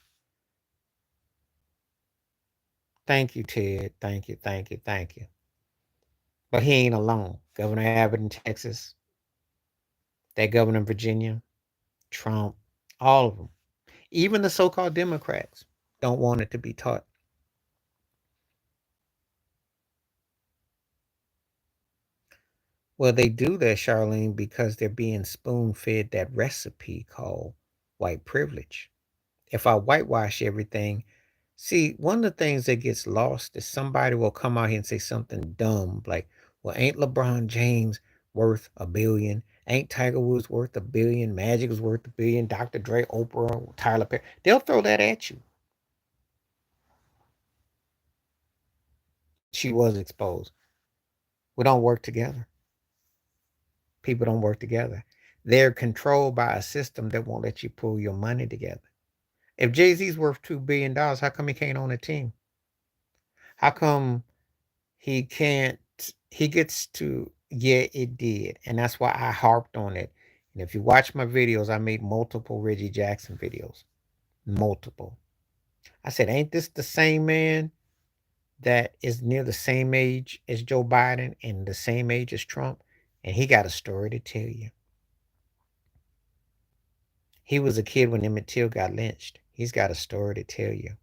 Thank you, Ted. Thank you, thank you, thank you. But he ain't alone. Governor Abbott in Texas, that governor in Virginia, Trump, all of them. Even the so-called Democrats don't want it to be taught. Well, they do that, Charlene, because they're being spoon-fed that recipe called white privilege. If I whitewash everything, See, one of the things that gets lost is somebody will come out here and say something dumb like, well, ain't LeBron James worth a billion? Ain't Tiger Woods worth a billion? Magic is worth a billion. Dr. Dre, Oprah, Tyler Perry. They'll throw that at you. She was exposed. We don't work together. People don't work together. They're controlled by a system that won't let you pull your money together. If Jay-Z's worth $2 billion, how come he can't own a team? How come he can't? He gets to, yeah, it did. And that's why I harped on it. And if you watch my videos, I made multiple Reggie Jackson videos. Multiple. I said, ain't this the same man that is near the same age as Joe Biden and the same age as Trump? And he got a story to tell you. He was a kid when Emmett Till got lynched. He's got a story to tell you.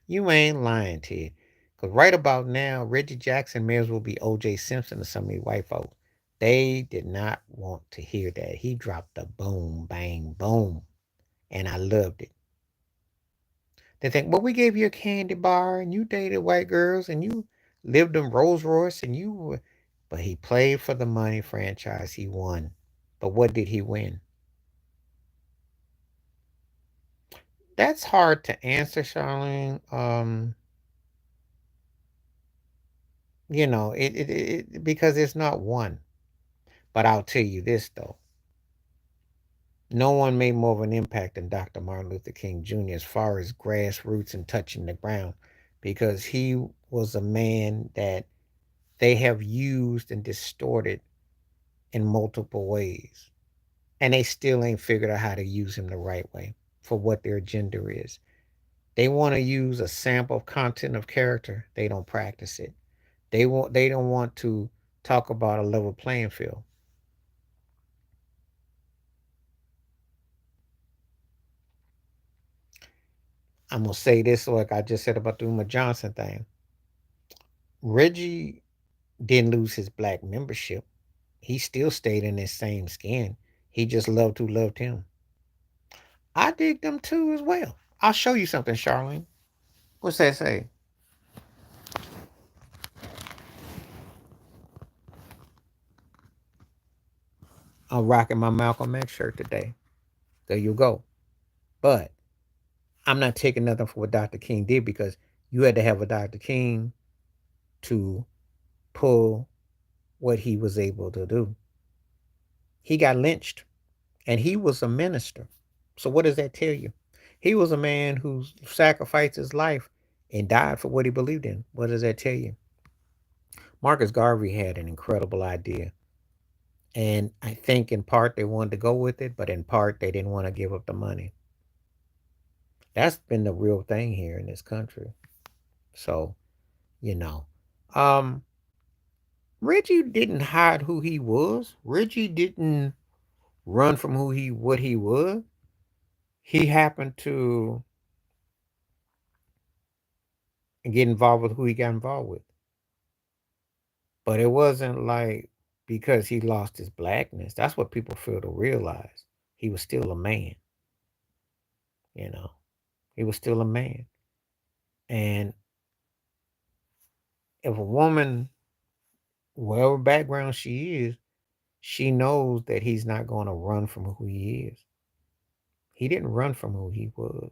You ain't lying, Ted. Because right about now, Reggie Jackson may as well be O.J. Simpson to some of these white folks. They did not want to hear that. He dropped a boom, bang, boom. And I loved it. They think, well, we gave you a candy bar and you dated white girls and you lived in Rolls Royce and you were. But he played for the money franchise. He won. But what did he win? That's hard to answer, Charlene. Because it's not one. But I'll tell you this though. No one made more of an impact than Dr. Martin Luther King Jr. as far as grassroots and touching the ground, because he was a man that they have used and distorted in multiple ways. And they still ain't figured out how to use him the right way for what their agenda is. They want to use a sample of content of character. They don't practice it. They don't want to talk about a level playing field. I'm gonna say this like I just said about the Uma Johnson thing. Reggie didn't lose his black membership. He still stayed in his same skin. He just loved who loved him. I dig them too as well. I'll show you something, Charlene. What's that say? I'm rocking my Malcolm X shirt today. There you go. But I'm not taking nothing for what Dr. King did, because you had to have a Dr. King to pull what he was able to do. He got lynched and he was a minister. So what does that tell you? He was a man who sacrificed his life and died for what he believed in. What does that tell you? Marcus Garvey had an incredible idea. And I think in part they wanted to go with it, but in part they didn't want to give up the money. That's been the real thing here in this country. So, you know. Um, Reggie didn't hide who he was. Reggie didn't run from what he was. He happened to get involved with who he got involved with. But it wasn't like because he lost his blackness. That's what people fail to realize. He was still a man, you know. He was still a man. And if a woman, whatever background she is, she knows that he's not going to run from who he is. He didn't run from who he was.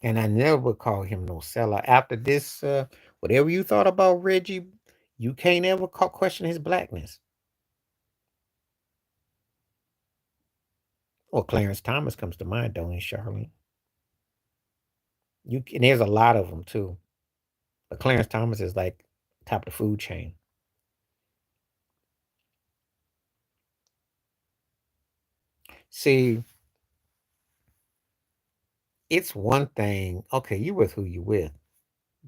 And I never would call him no seller. After this, whatever you thought about Reggie, you can't ever question his blackness. Well, Clarence Thomas comes to mind, don't he, Charlene? And there's a lot of them too. But Clarence Thomas is like top of the food chain. See, it's one thing. Okay, you with who you with.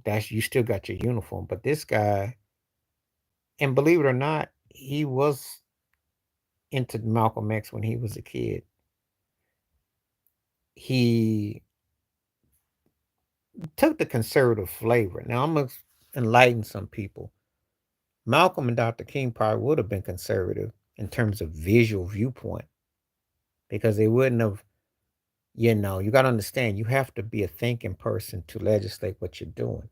That's, you still got your uniform. But this guy, and believe it or not, he was into Malcolm X when he was a kid. He took the conservative flavor. Now I'm gonna enlighten some people. Malcolm and Dr. King probably would have been conservative in terms of visual viewpoint, because they wouldn't have You got to understand, you have to be a thinking person to legislate what you're doing.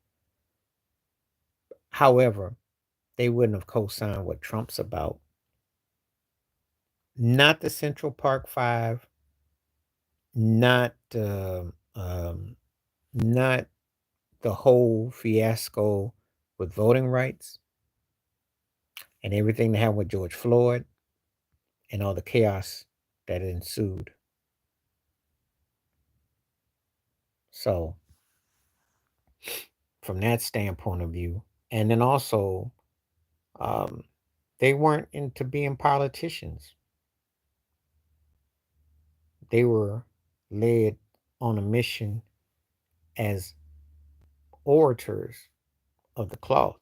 However, they wouldn't have co-signed what Trump's about. Not the Central Park Five, not not the whole fiasco with voting rights and everything that happened with George Floyd and all the chaos that ensued. So, from that standpoint of view, and then also, um, they weren't into being politicians. They were led on a mission as orators of the cloth,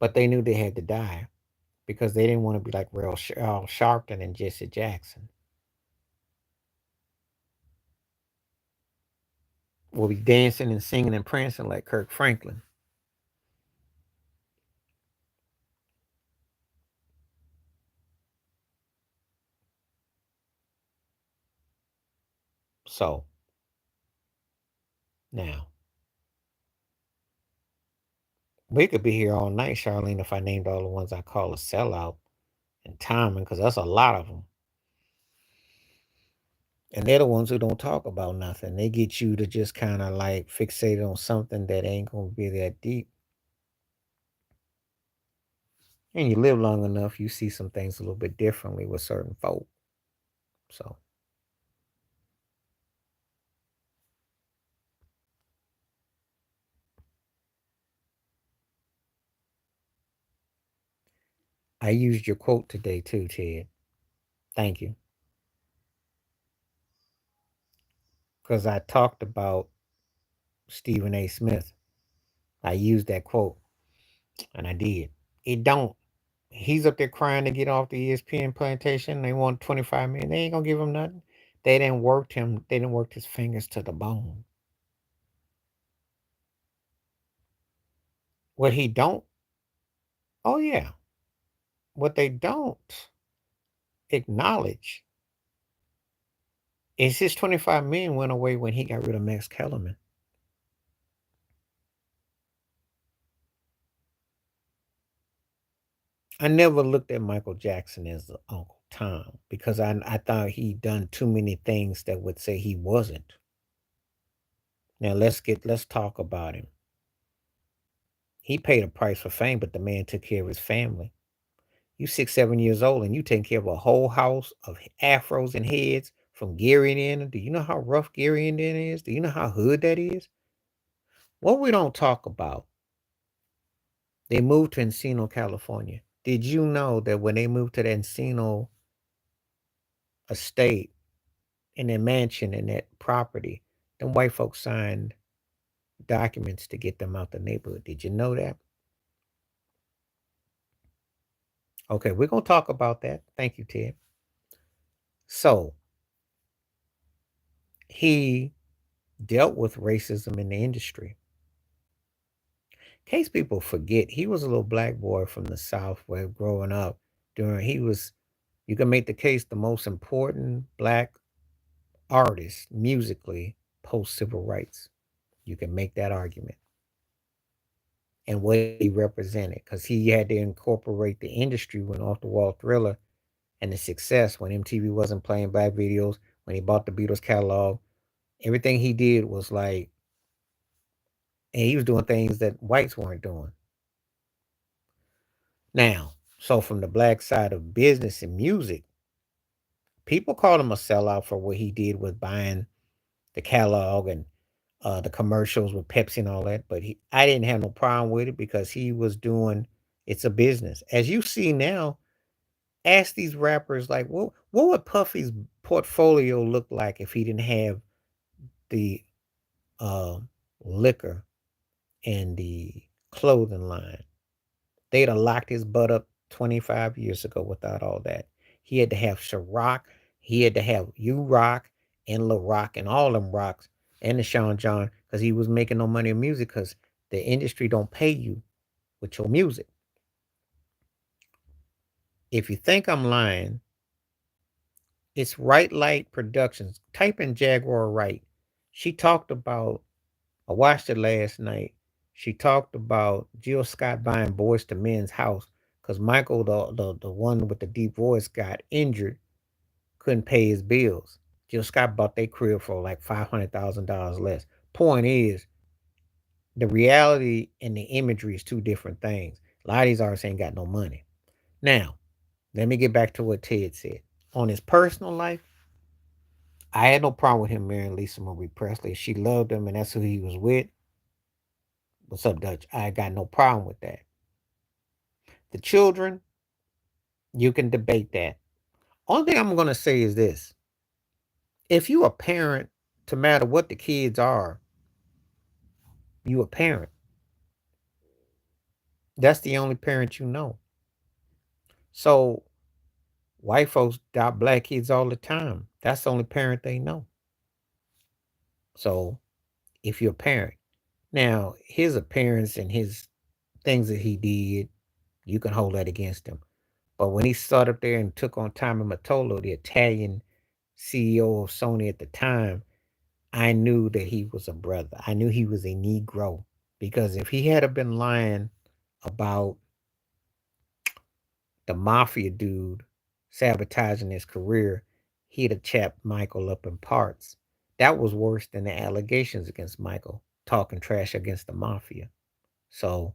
but they knew they had to die because they didn't want to be like Al Sharpton and Jesse Jackson. Will be dancing and singing and prancing like Kirk Franklin. So now we could be here all night, Charlene, if I named all the ones I call a sellout and timing, because that's a lot of them. And they're the ones who don't talk about nothing. They get you to just kind of like fixate on something that ain't gonna be that deep. And you live long enough, you see some things a little bit differently with certain folk. So I used your quote today too, Ted. Thank you. Because I talked about Stephen A. Smith. I used that quote, and I did. It don't. He's up there crying to get off the ESPN plantation. They want 25 million. They ain't gonna give him nothing. They didn't work him. They didn't work his fingers to the bone. What he don't? Oh yeah. What they don't acknowledge is his 25 million went away when he got rid of Max Kellerman. I never looked at Michael Jackson as Uncle Tom because I thought he done too many things that would say he wasn't. Now let's talk about him. He paid a price for fame, but the man took care of his family. You 6, 7 years old and you taking care of a whole house of afros and heads from Gary, Indiana. Do you know how rough Gary, Indiana is? Do you know how hood that is? What we don't talk about, they moved to Encino, California. Did you know that when they moved to the Encino estate in their mansion and that property, them white folks signed documents to get them out the neighborhood? Did you know that? Okay, we're gonna talk about that. Thank you, Ted. So he dealt with racism in the industry. Case people forget, he was a little black boy from the South where growing up during he was you can make the case the most important black artist musically post civil rights. You can make that argument. And what he represented, because he had to incorporate the industry when off the wall thriller and the success when MTV wasn't playing black videos, when he bought the Beatles catalog. Everything he did was like, and he was doing things that whites weren't doing. Now, so from the black side of business and music, people called him a sellout for what he did with buying the catalog and the commercials with Pepsi and all that. But I didn't have no problem with it because he was doing it's a business. As you see now, ask these rappers like, what would Puffy's portfolio look like if he didn't have the uh, liquor and the clothing line? They'd have locked his butt up 25 years ago without all that. He had to have Ciroc. He had to have U Rock and La Rock and all them rocks and the Sean John because he was making no money in music because the industry don't pay you with your music. If you think I'm lying, It's Right Light Productions. Type in Jaguar Wright. She talked about, I watched it last night. She talked about Jill Scott buying Boys to Men's house because Michael, the one with the deep voice, got injured, couldn't pay his bills. Jill Scott bought their crib for like $500,000 less. Point is, the reality and the imagery is two different things. A lot of these artists ain't got no money. Now, let me get back to what Ted said. On his personal life, I had no problem with him marrying Lisa Marie Presley. If she loved him and that's who he was with, what's up, Dutch? I got no problem with that. The children, you can debate that. Only thing I'm going to say is this. If you a parent, to matter what the kids are, you a parent. That's the only parent you know. So white folks adopt black kids all the time. That's the only parent they know. So if you're a parent, now his appearance and his things that he did, you can hold that against him. But when he stood up there and took on Tommy Mottola, the Italian CEO of Sony at the time, I knew that he was a brother. I knew he was a Negro. Because if he had been lying about the mafia dude sabotaging his career, he'd have chapped Michael up in parts. That was worse than the allegations against Michael, talking trash against the mafia. So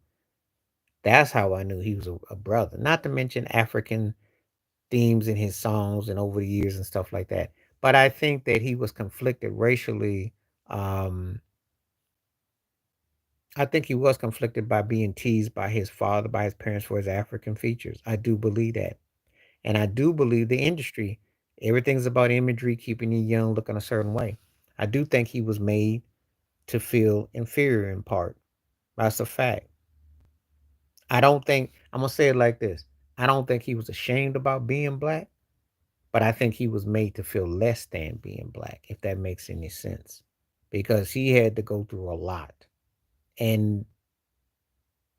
that's how I knew he was a brother. Not to mention African themes in his songs and over the years and stuff like that. But I think that he was conflicted racially. Um, I think he was conflicted by being teased by his father, by his parents for his African features. I do believe that. And I do believe the industry, everything's about imagery, keeping you young, looking a certain way. I do think he was made to feel inferior in part. That's a fact. I don't think, I'm going to say it like this. I don't think he was ashamed about being black, but I think he was made to feel less than being black, if that makes any sense. Because he had to go through a lot. And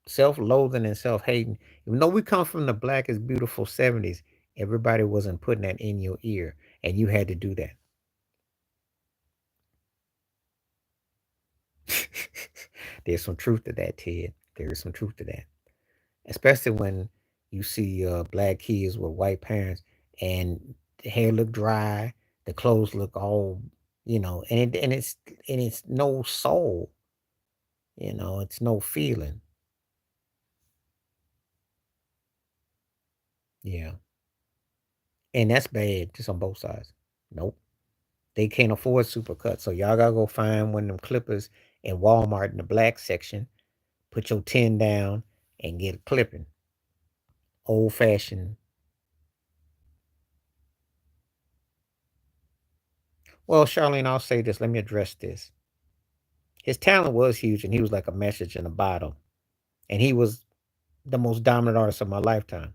self-loathing and self-hating, even though we come from the black is beautiful 70s, everybody wasn't putting that in your ear, and you had to do that. There's some truth to that, Ted. There is some truth to that. Especially when you see black kids with white parents and the hair look dry, the clothes look all, and it's no soul, it's no feeling. Yeah. And that's bad just on both sides. Nope. They can't afford supercuts. So y'all gotta go find one of them clippers in Walmart in the black section, put your 10 down and get a clipping. Old fashioned. Well, Charlene, I'll say this. Let me address this. His talent was huge and he was like a message in a bottle. And he was the most dominant artist of my lifetime.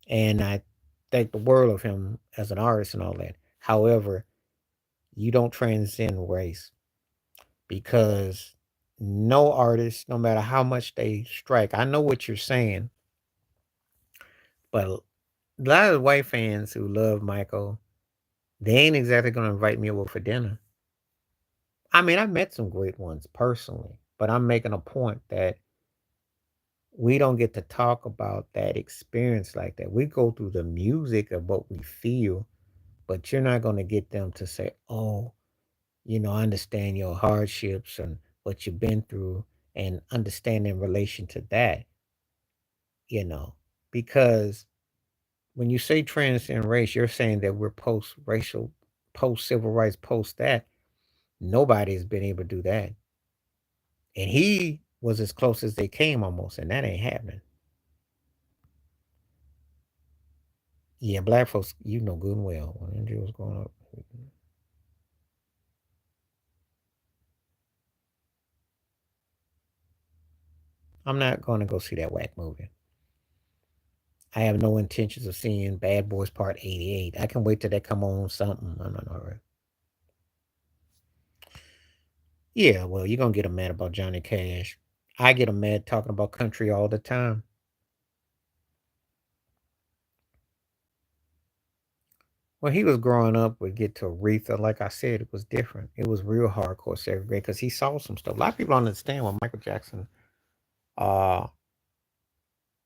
And I think the world of him as an artist and all that. However, you don't transcend race because no artist, no matter how much they strike, I know what you're saying, but a lot of white fans who love Michael, they ain't exactly going to invite me over for dinner. I mean, I met some great ones personally, but I'm making a point that we don't get to talk about that experience like that. We go through the music of what we feel, but you're not going to get them to say, oh, I understand your hardships and what you've been through and understand in relation to that, you know, because when you say transcend race, you're saying that we're post racial, post civil rights, post that. Nobody's been able to do that. And he was as close as they came almost, and that ain't happening. Yeah, black folks, you know good and well when Andrew was growing up. I'm not going to go see that whack movie. I have no intentions of seeing Bad Boys Part 88. I can wait till they come on something. I'm not all right. Yeah, well, you're going to get them mad about Johnny Cash. I get them mad talking about country all the time. When he was growing up, would get to Aretha. Like I said, it was different. It was real hardcore segregation because he saw some stuff. A lot of people don't understand when Michael Jackson, uh,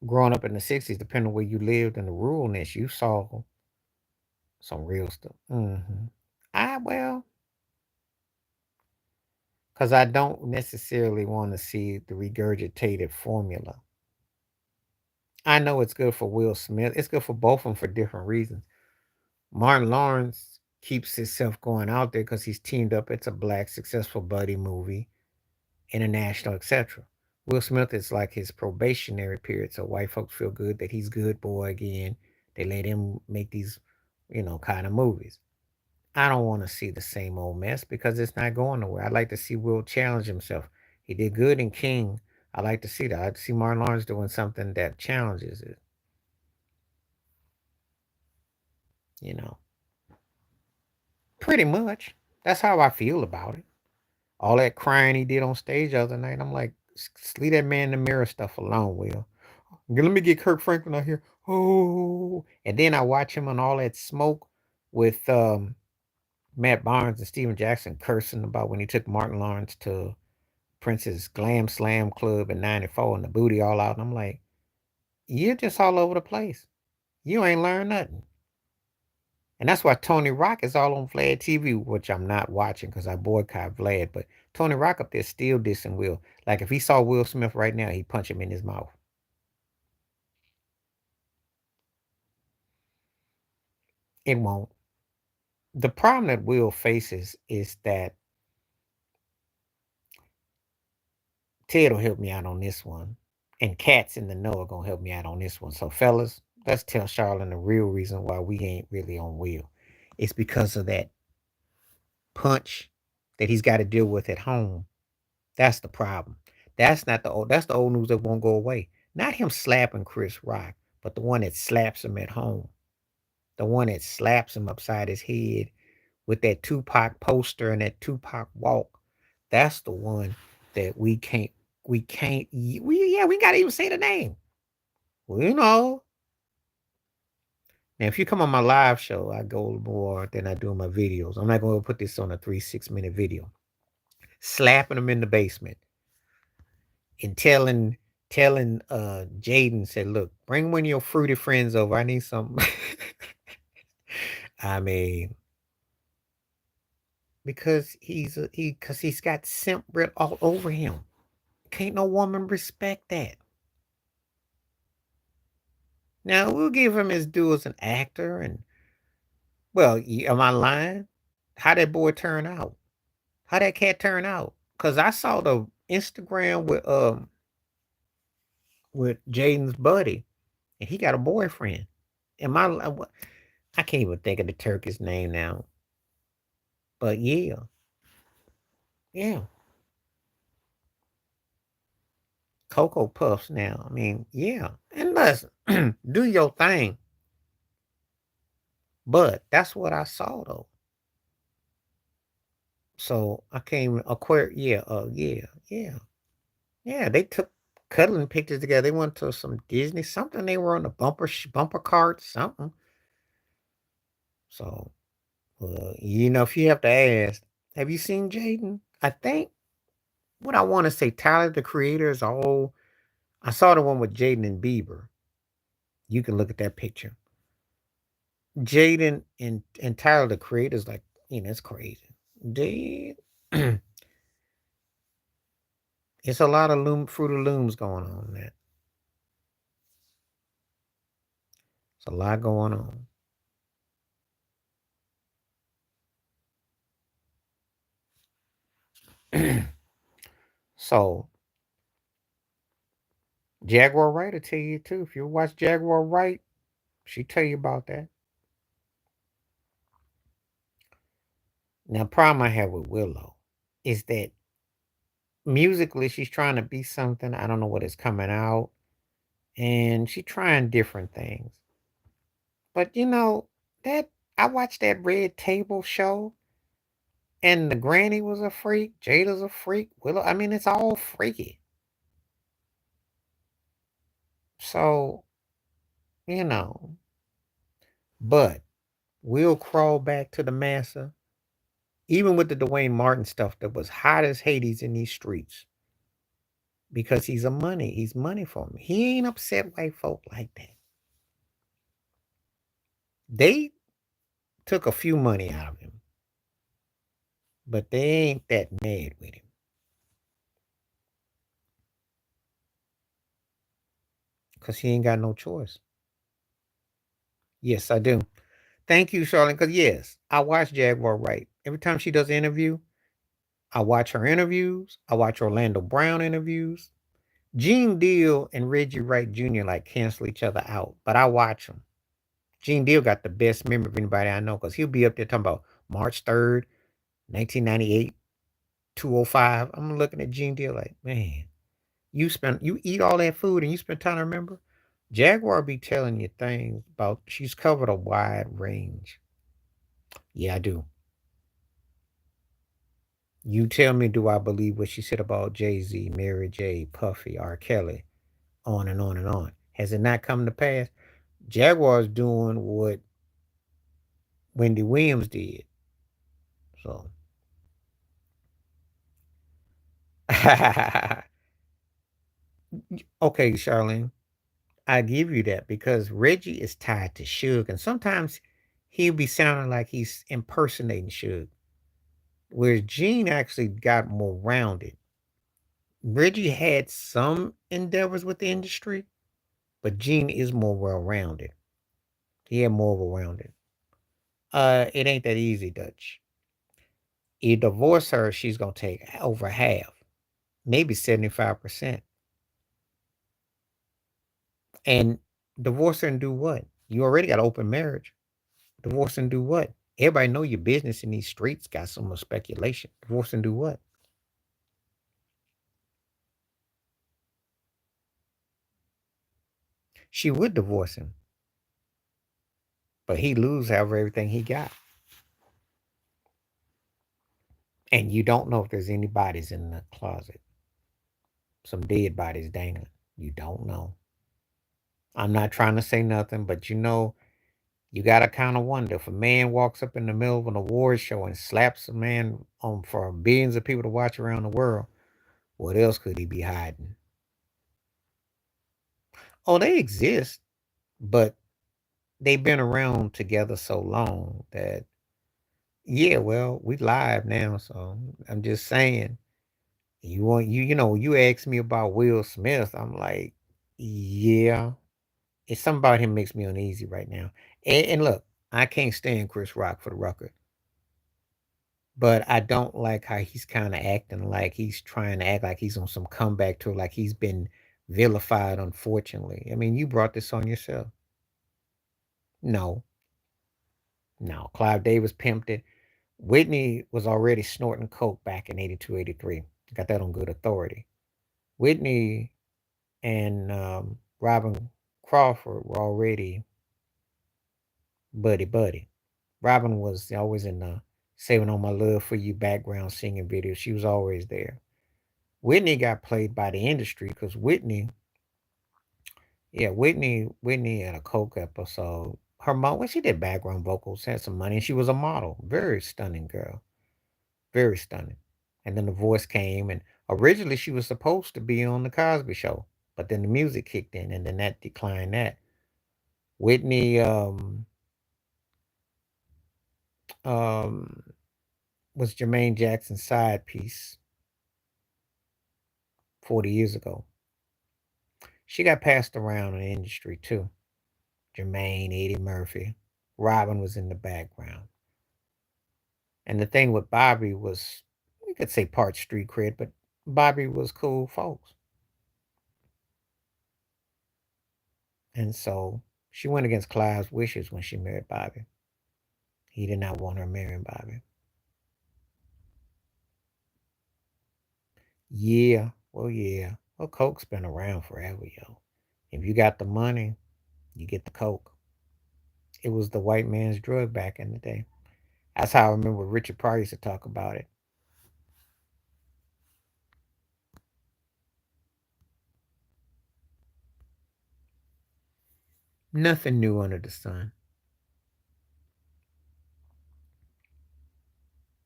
growing up in the '60s, depending on where you lived and the ruralness, you saw some real stuff. Well, because I don't necessarily want to see the regurgitated formula. I know it's good for Will Smith. It's good for both of them for different reasons. Martin Lawrence keeps himself going out there because he's teamed up. It's a black successful buddy movie, international, etc. Will Smith is like his probationary period, so white folks feel good that he's good boy again. They let him make these, kind of movies. I don't want to see the same old mess because it's not going nowhere. I'd like to see Will challenge himself. He did good in King. I like to see that. I'd see Martin Lawrence doing something that challenges it. You know, pretty much. That's how I feel about it. All that crying he did on stage the other night, I'm like, leave that man in the mirror stuff alone, Will. Let me get Kirk Franklin out here. Oh, and then I watch him on all that smoke with Matt Barnes and Steven Jackson cursing about when he took Martin Lawrence to Prince's Glam Slam Club in '94 and the booty all out. And I'm like, you're just all over the place. You ain't learned nothing. And that's why Tony Rock is all on Vlad TV, which I'm not watching because I boycott Vlad. But Tony Rock up there still dissing Will. Like if he saw Will Smith right now, he'd punch him in his mouth. It won't. The problem that Will faces is that Ted will help me out on this one. And cats in the know are gonna help me out on this one. So fellas, let's tell Charlene the real reason why we ain't really on Will. It's because of that punch that he's got to deal with at home. That's the problem. That's the old news that won't go away. Not him slapping Chris Rock, but the one that slaps him at home. The one that slaps him upside his head with that Tupac poster and that Tupac walk. That's the one that we gotta even say the name. Well, now if you come on my live show, I go more than I do in my videos. I'm not gonna put this on a 3-6 minute video. Slapping him in the basement and telling Jaden said, look, bring one of your fruity friends over. I need some. I mean, because he's got simp writ all over him. Can't no woman respect that. Now we'll give him his due as an actor, and well, am I lying? How that boy turn out? How that cat turn out? Cause I saw the Instagram with Jaden's buddy, and he got a boyfriend. Am I can't even think of the Turkish name now. But yeah, yeah. Cocoa Puffs now. I mean, yeah. And listen, do your thing. But that's what I saw though. So I came acquire yeah. Yeah, they took cuddling pictures together. They went to some Disney, something they were on the bumper cart, something. So if you have to ask, have you seen Jaden? I think what I want to say, Tyler the Creator is all I saw the one with Jaden and Bieber. You can look at that picture. Jaden and Tyler the Creator's like, it's crazy. They it's a lot of Fruit of Looms going on in that. It's a lot going on. So Jaguar Wright will tell you too. If you watch Jaguar Wright, she tell you about that. Now, problem I have with Willow is that musically she's trying to be something. I don't know what is coming out, and she trying different things. But that I watched that Red Table show, and the granny was a freak. Jada's a freak. Willow, I mean, it's all freaky. So you know, but will crawl back to the massa, even with the Dwayne Martin stuff that was hot as Hades in these streets, because he's money for me. He ain't upset white folk like that. They took a few money out of him, but they ain't that mad with him because he ain't got no choice. Yes, I do. Thank you, Charlene. Because yes, I watch Jaguar Wright. Every time she does an interview, I watch her interviews. I watch Orlando Brown interviews. Gene Deal and Reggie Wright Jr. like cancel each other out, but I watch them. Gene Deal got the best memory of anybody I know because he'll be up there talking about March 3rd, 1998, 2:05. I'm looking at Gene Deal like, man, you eat all that food and you spend time to remember. Jaguar be telling you things about she's covered a wide range. Yeah, I do. You tell me, do I believe what she said about Jay-Z, Mary J, Puffy, R. Kelly, on and on and on? Has it not come to pass? Jaguar's doing what Wendy Williams did. So okay, Charlene, I give you that because Reggie is tied to Suge, and sometimes he'll be sounding like he's impersonating Suge, whereas Gene actually got more rounded. Reggie had some endeavors with the industry, but Gene is more well rounded. He had more of a rounded. It ain't that easy, Dutch. You divorce her, she's gonna take over half, maybe 75%. And divorce her and do what? You already got open marriage. Divorce and do what? Everybody know your business in these streets got so much speculation. Divorce and do what? She would divorce him, but he lose however everything he got. And you don't know if there's any bodies in the closet. Some dead bodies dangling. You don't know. I'm not trying to say nothing, but you gotta kind of wonder if a man walks up in the middle of an award show and slaps a man on for billions of people to watch around the world. What else could he be hiding? Oh, they exist, but they've been around together so long that yeah, well, we live now, so I'm just saying. You asked me about Will Smith. I'm like, yeah, it's something about him makes me uneasy right now. And look, I can't stand Chris Rock for the record, but I don't like how he's kind of acting like he's trying to act like he's on some comeback tour, like he's been vilified. Unfortunately, I mean, you brought this on yourself. No, no, Clive Davis pimped it. Whitney was already snorting coke back in 82, 83. Got that on good authority. Whitney and Robin Crawford were already buddy buddy. Robin was always in the Saving on My Love for You background singing videos. She was always there. Whitney got played by the industry because Whitney had a coke episode. Her mom, when she did background vocals, had some money, and she was a model. Very stunning girl. Very stunning. And then the voice came, and originally she was supposed to be on the Cosby Show, but then the music kicked in, and then that declined that. Whitney um, was Jermaine Jackson's side piece 40 years ago. She got passed around in the industry too. Jermaine, Eddie Murphy, Robin was in the background. And the thing with Bobby was, we could say part street cred, but Bobby was cool folks. And so she went against Clive's wishes when she married Bobby. He did not want her marrying Bobby. Yeah, well, yeah. Well, Coke's been around forever, yo. If you got the money, you get the Coke. It was the white man's drug back in the day. That's how I remember Richard Pryor used to talk about it. Nothing new under the sun.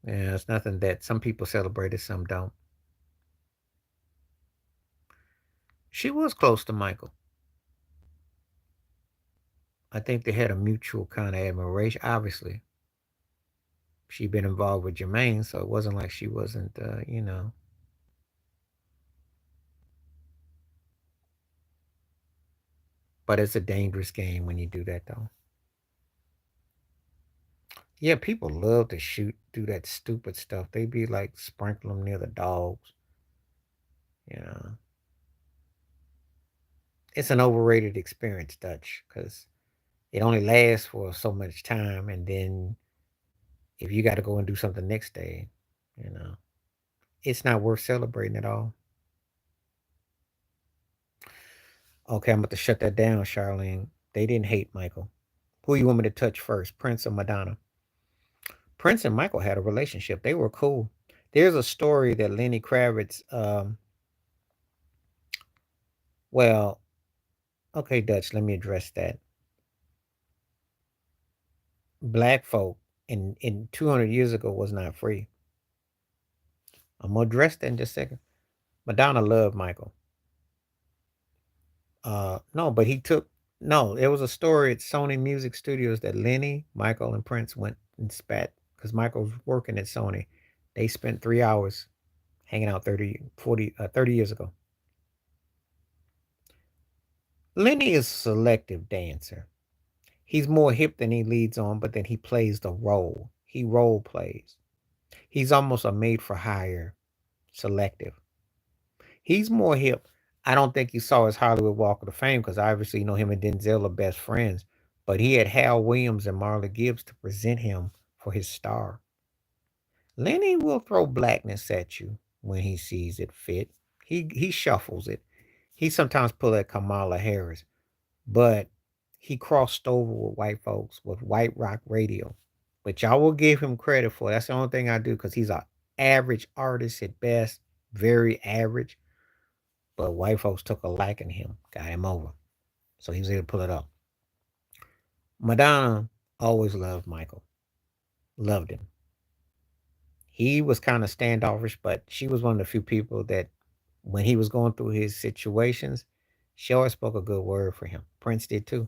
Yeah, it's nothing that some people celebrate it, some don't. She was close to Michael. I think they had a mutual kind of admiration. Obviously, she'd been involved with Jermaine, so it wasn't like she wasn't, But it's a dangerous game when you do that, though. Yeah, people love to shoot, do that stupid stuff. They be like sprinkle them near the dogs. You know, it's an overrated experience, Dutch, because it only lasts for so much time, and then if you got to go and do something next day, you know, it's not worth celebrating at all. Okay, I'm about to shut that down, Charlene. They didn't hate Michael. Who you want me to touch first, Prince or Madonna? Prince and Michael had a relationship. They were cool. There's a story that Lenny Kravitz, well, okay, Dutch, let me address that. Black folk in 200 years ago was not free. I'm gonna address that in just a second. Madonna loved Michael. No, but he took no. There was a story at Sony Music Studios that Lenny, Michael, and Prince went and spat because Michael was working at Sony. They spent 3 hours hanging out 30 years ago. Lenny is a selective dancer. He's more hip than he leads on, but then he plays the role. He role plays. He's almost a made for hire selective. He's more hip. I don't think you saw his Hollywood Walk of Fame because obviously you know him and Denzel are best friends. But he had Hal Williams and Marla Gibbs to present him for his star. Lenny will throw blackness at you when he sees it fit. He shuffles it. He sometimes pull at Kamala Harris, but he crossed over with white folks with White Rock Radio. But y'all will give him credit for it. That's the only thing I do because he's a average artist at best, very average. But white folks took a liking to him, got him over. So he was able to pull it up. Madonna always loved Michael, loved him. He was kind of standoffish, but she was one of the few people that when he was going through his situations, she always spoke a good word for him. Prince did too.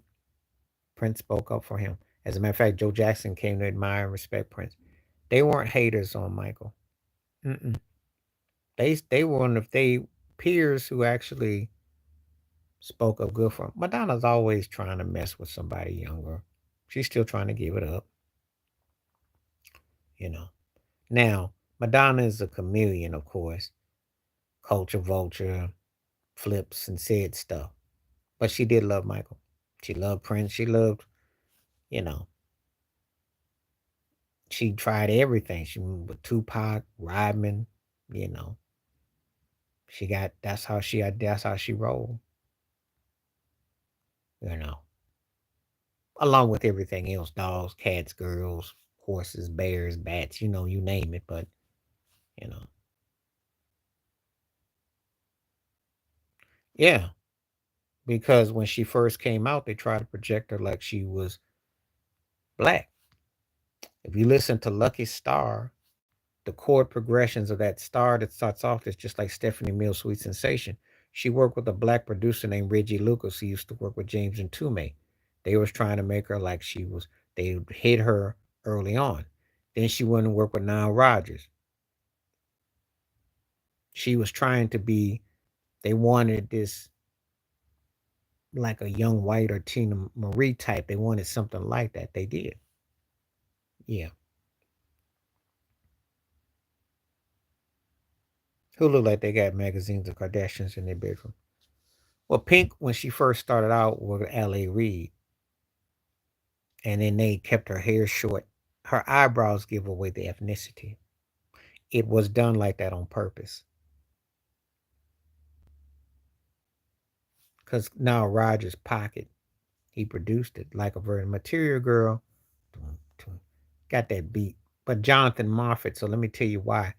Prince spoke up for him. As a matter of fact, Joe Jackson came to admire and respect Prince. They weren't haters on Michael. Mm-mm. They were one of they peers who actually spoke up good for him. Madonna's always trying to mess with somebody younger. She's still trying to give it up, you know. Now, Madonna is a chameleon, of course. Culture vulture, flips and said stuff. But she did love Michael. She loved Prince. She loved, you know, she tried everything. She moved with Tupac, Rodman, you know. She got that's how she rolled, you know. Along with everything else, dogs, cats, girls, horses, bears, bats, you know, you name it, but you know. Yeah, because when she first came out, they tried to project her like she was black. If you listen to Lucky Star, the chord progressions of that star that starts off is just like Stephanie Mills' Sweet Sensation. She worked with a black producer named Reggie Lucas who used to work with James and Tume. They was trying to make her like she was, they hit her early on. Then she went and worked with Nile Rodgers. She was trying to be, they wanted this like a young white or Tina Marie type. They wanted something like that. They did. Yeah. Who look like they got magazines of Kardashians in their bedroom. Well, Pink, when she first started out with L.A. Reid, and then they kept her hair short, her eyebrows give away the ethnicity. It was done like that on purpose. Because now Rogers Pocket, he produced it like a very Material Girl, got that beat. But Jonathan Moffat, so let me tell you why.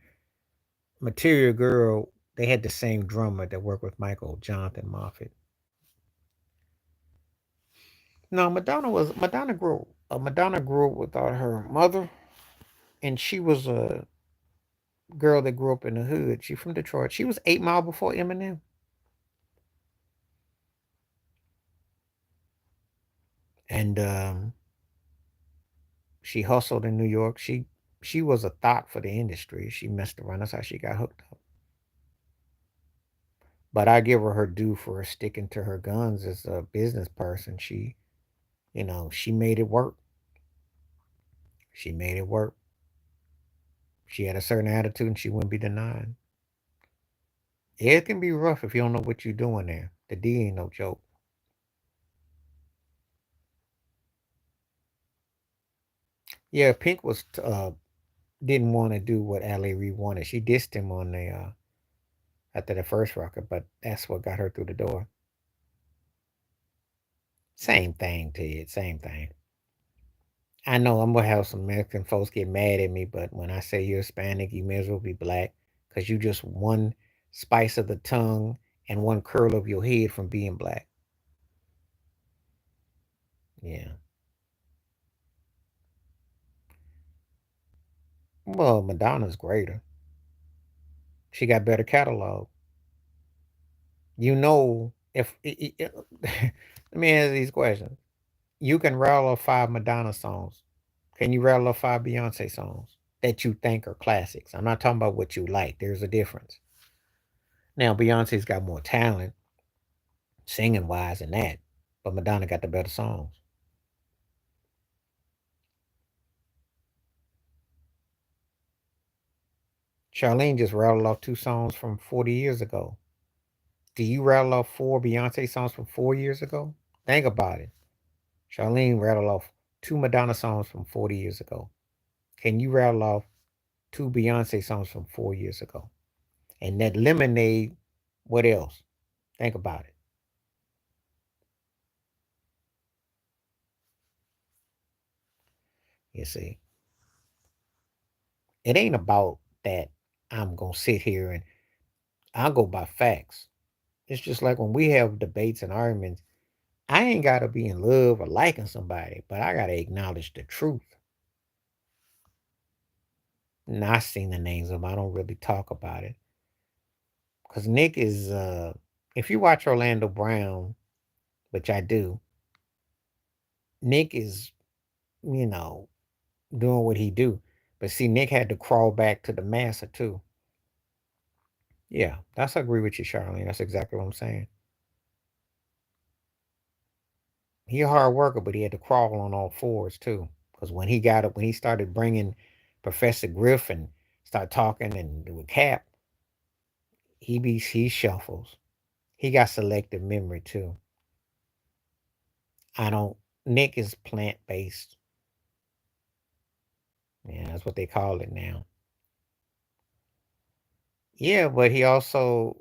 Material Girl, they had the same drummer that worked with Michael, Jonathan Moffat. No, Madonna grew up without her mother. and she was a girl that grew up in the hood. She from Detroit. She was 8 Mile before Eminem, and she hustled in New York. She was a thought for the industry. She messed around. That's how she got hooked up. But I give her due for sticking to her guns as a business person. She made it work. She made it work. She had a certain attitude and she wouldn't be denied. It can be rough if you don't know what you're doing there. The D ain't no joke. Yeah, Pink was didn't want to do what Ali Reed wanted. She dissed him on the after the first record, but that's what got her through the door. Same thing, Ted. Same thing. I know I'm gonna have some Mexican folks get mad at me, but when I say you're Hispanic, you may as well be black, cause you just one spice of the tongue and one curl of your head from being black. Yeah. Well, Madonna's greater. She got better catalog. If let me ask these questions. You can rattle off 5 Madonna songs. Can you rattle off 5 Beyonce songs that you think are classics? I'm not talking about what you like. There's a difference. Now Beyonce's got more talent, singing wise, than that, but Madonna got the better songs. Charlene just rattled off 2 songs from 40 years ago. Do you rattle off 4 Beyonce songs from 4 years ago? Think about it. Charlene rattled off 2 Madonna songs from 40 years ago. Can you rattle off 2 Beyonce songs from 4 years ago? And that Lemonade, what else? Think about it. You see, it ain't about that I'm going to sit here and I'll go by facts. It's just like when we have debates and arguments, I ain't got to be in love or liking somebody, but I got to acknowledge the truth. And I seen the names of them. I don't really talk about it. Because Nick is, if you watch Orlando Brown, which I do, Nick is, you know, doing what he do. But see, Nick had to crawl back to the massa too. Yeah, that's I agree with you, Charlene. That's exactly what I'm saying. He a hard worker, but he had to crawl on all fours too. Because when he got up, when he started bringing Professor Griff and start talking and with Cap, he shuffles. He got selective memory too. I don't. Nick is plant based. Yeah, that's what they call it now. Yeah, but he also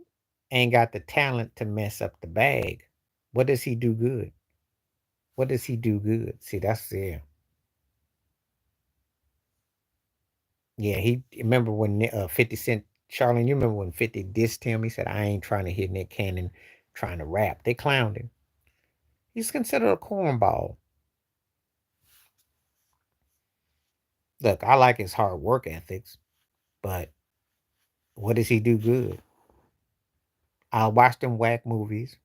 ain't got the talent to mess up the bag. What does he do good? What does he do good? See, that's yeah. Yeah, he remember when 50 Cent, Charlene, you remember when 50 dissed him? He said, I ain't trying to hear Nick Cannon trying to rap. They clowned him. He's considered a cornball. Look, I like his hard work ethics, but what does he do good? I watched him whack movies.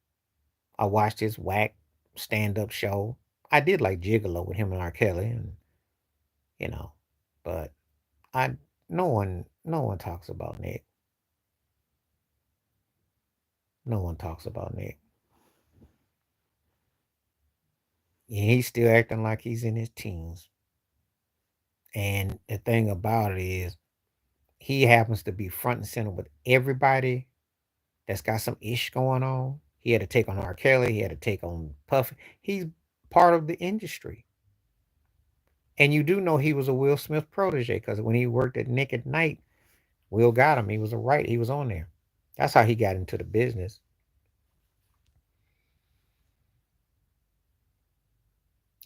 I watched his whack stand up show. I did like Gigolo with him and R. Kelly, and you know, but I no one talks about Nick. No one talks about Nick. And he's still acting like he's in his teens. And the thing about it is, he happens to be front and center with everybody that's got some ish going on. He had to take on R. Kelly. He had to take on Puffy. He's part of the industry. And you do know he was a Will Smith protege because when he worked at Nick at Night, Will got him. He was a right. He was on there. That's how he got into the business.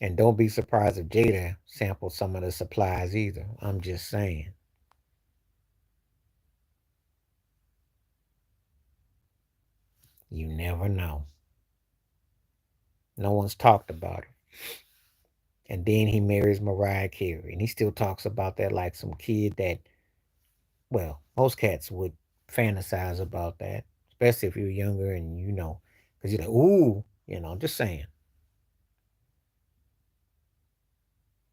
And don't be surprised if Jada sampled some of the supplies either. I'm just saying. You never know. No one's talked about it. And then he marries Mariah Carey, and he still talks about that like some kid that, well, most cats would fantasize about that, especially if you're younger and because you're like, ooh, I'm just saying,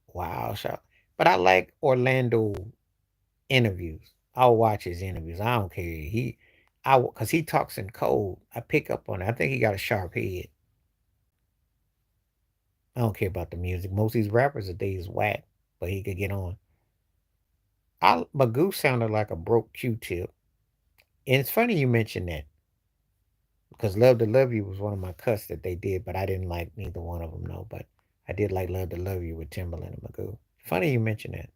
wow, shout. But I like Orlando interviews. I'll watch his interviews. I don't care. Because he talks in code. I pick up on it. I think he got a sharp head. I don't care about the music. Most of these rappers today is whack, but he could get on. Magoo sounded like a broke Q-tip. And it's funny you mentioned that because Love to Love You was one of my cuts that they did, but I didn't like neither one of them, no. But I did like Love to Love You with Timberland and Magoo. Funny you mentioned that.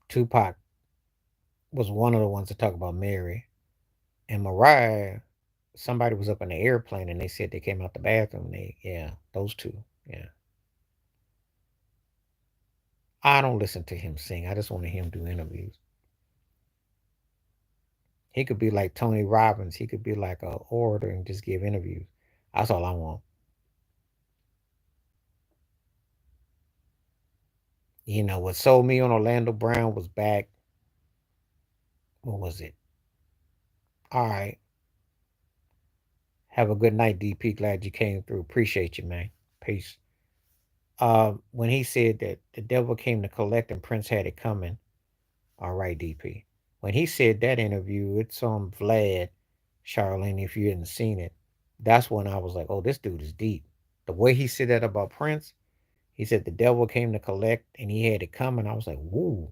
Tupac was one of the ones to talk about Mary. And Mariah, somebody was up in the airplane and they said they came out the bathroom. Yeah, those two. Yeah. I don't listen to him sing. I just want to hear him do interviews. He could be like Tony Robbins. He could be like a orator and just give interviews. That's all I want. What sold me on Orlando Brown was back. What was it? All right. Have a good night, DP. Glad you came through. Appreciate you, man. Peace. When he said that the devil came to collect and Prince had it coming. All right, DP. When he said that interview, it's on Vlad, Charlene, if you hadn't seen it. That's when I was like, oh, this dude is deep. The way he said that about Prince, he said the devil came to collect and he had it coming. I was like, woo.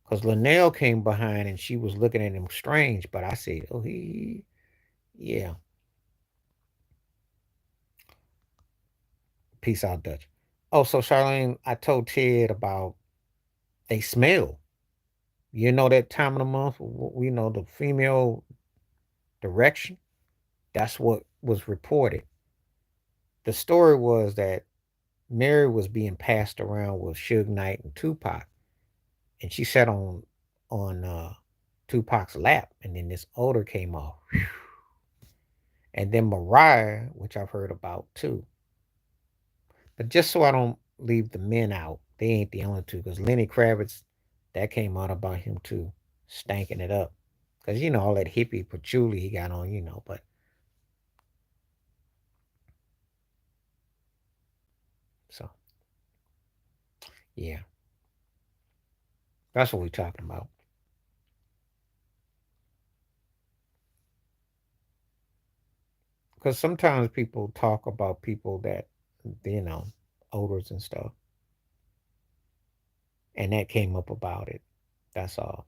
Because Linnell came behind and she was looking at him strange. But I said, oh, yeah. Peace out, Dutch. Oh, so Charlene, I told Ted about they smell. That time of the month, we know the female direction. That's what was reported. The story was that Mary was being passed around with Suge Knight and Tupac, and she sat on Tupac's lap, and then this odor came off. And then Mariah, which I've heard about too. But just so I don't leave the men out, they ain't the only two, because Lenny Kravitz, that came out about him too, stanking it up. Because all that hippie patchouli he got on, but so yeah, that's what we're talking about. Because sometimes people talk about people that, you know, odors and stuff, and that came up about it. That's all.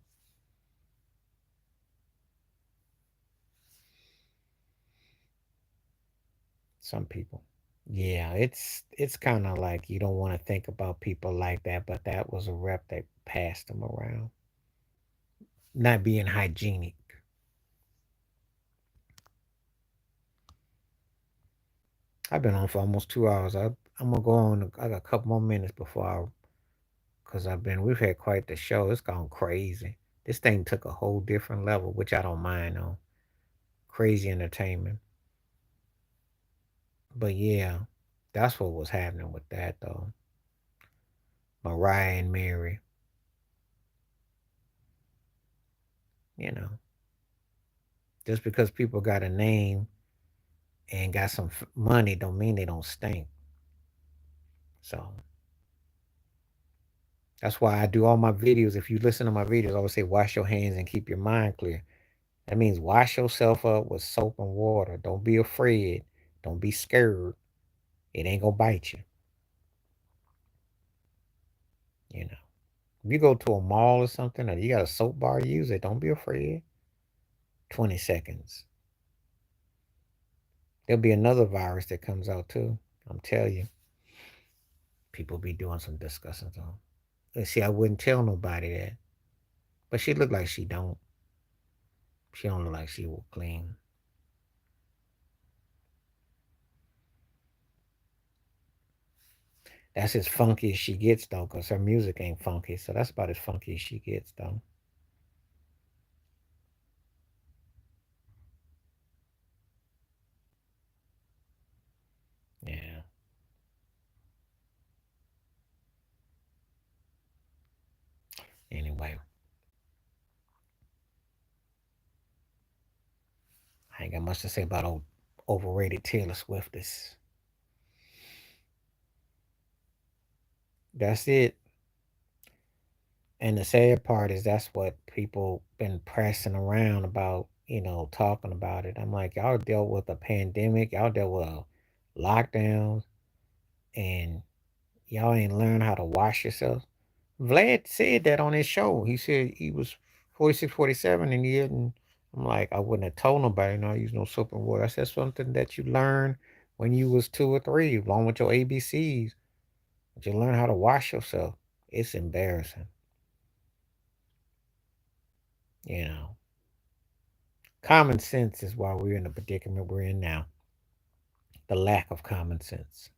Some people. Yeah, it's kind of like you don't want to think about people like that, but that was a rep that passed them around. Not being hygienic. I've been on for almost 2 hours. I'm gonna go on. I got a couple more minutes before because we've had quite the show. It's gone crazy. This thing took a whole different level, which I don't mind on. Crazy entertainment. But yeah, that's what was happening with that though. Mariah and Mary, you know, just because people got a name and got some money don't mean they don't stink. So that's why I do all my videos. If you listen to my videos, I always say wash your hands and keep your mind clear. That means wash yourself up with soap and water. Don't be afraid. Don't be scared. It ain't gonna bite you. You know, if you go to a mall or something, or you got a soap bar, use it. Don't be afraid. 20 seconds. There'll be another virus that comes out too. I'm telling you, people be doing some disgusting stuff. And see, I wouldn't tell nobody that, but she look like she don't. She don't look like she will clean. That's as funky as she gets though, cause her music ain't funky. So that's about as funky as she gets though. Yeah. anyway, I ain't got much to say about overrated Taylor Swift. That's it. And the sad part is that's what people been pressing around about, talking about it. I'm like, y'all dealt with a pandemic, y'all dealt with lockdowns, and y'all ain't learned how to wash yourself. Vlad said that on his show. He said he was 46, 47, and he didn't. I'm like, I wouldn't have told nobody not use no soap and water. I said something that you learned when you was 2 or 3, along with your ABCs. But you learn how to wash yourself. It's embarrassing. You know. Common sense is why we're in the predicament we're in now. The lack of common sense.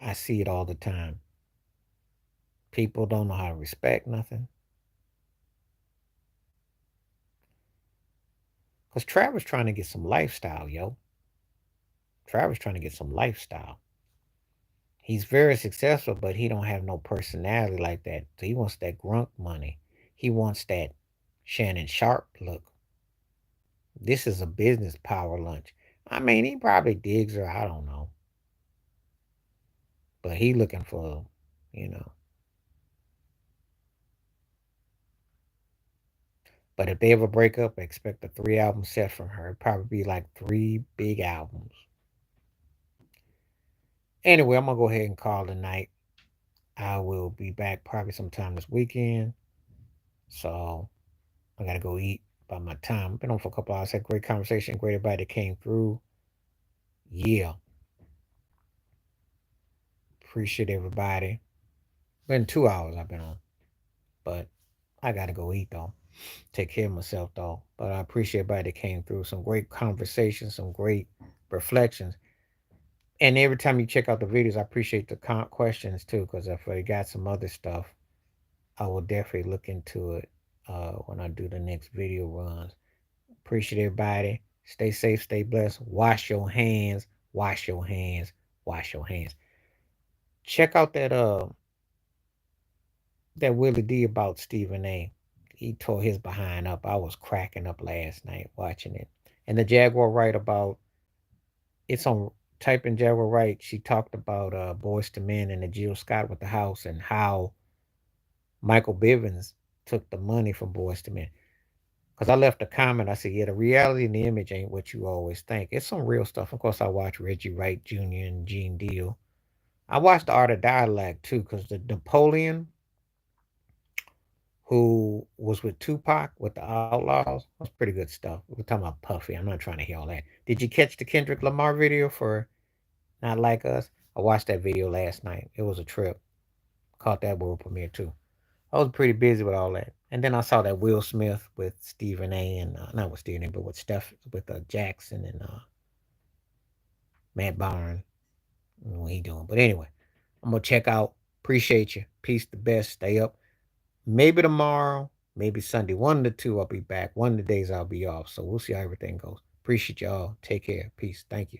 I see it all the time. People don't know how to respect nothing. Because Travis trying to get some lifestyle, yo. Travis trying to get some lifestyle. He's very successful, but he don't have no personality like that. So he wants that grunk money. He wants that Shannon Sharp look. This is a business power lunch. I mean, he probably digs her. I don't know. But he looking for, you know. But if they ever break up, expect a 3 album set from her. It'd probably be like 3 big albums. Anyway, I'm gonna go ahead and call it a night. I will be back probably sometime this weekend. So I gotta go eat by my time. Been on for a couple hours. Had great conversation. Great everybody that came through. Yeah. Appreciate everybody. Been 2 hours I've been on. But I gotta go eat though. Take care of myself though. But I appreciate everybody that came through. Some great conversations, some great reflections. And every time you check out the videos, I appreciate the questions too, because if I got some other stuff, I will definitely look into it when I do the next video runs. Appreciate everybody. Stay safe, stay blessed. Wash your hands, wash your hands, wash your hands. Check out that Willie D about Stephen A. He tore his behind up. I was cracking up last night watching it. And the Jaguar Wright about it's on type in Jaguar Wright. She talked about Boys to Men and the Jill Scott with the house and how Michael Bivins took the money from Boys to Men. Because I left a comment, I said, yeah, the reality and the image ain't what you always think. It's some real stuff. Of course, I watched Reggie Wright Jr. and Gene Deal. I watched The Art of Dialect too, because the Napoleon, who was with Tupac with the Outlaws, was pretty good stuff. We're talking about Puffy. I'm not trying to hear all that. Did you catch the Kendrick Lamar video for Not Like Us? I watched that video last night. It was a trip. Caught that world premiere too. I was pretty busy with all that. And then I saw that Will Smith with Stephen A. and not with Stephen A. but with Steph with Jackson and Matt Barnes. What he doing? But anyway, I'm gonna check out. Appreciate you. Peace the best. Stay up. Maybe tomorrow, maybe Sunday. One of the two I'll be back. One of the days I'll be off. So we'll see how everything goes. Appreciate y'all. Take care. Peace. Thank you.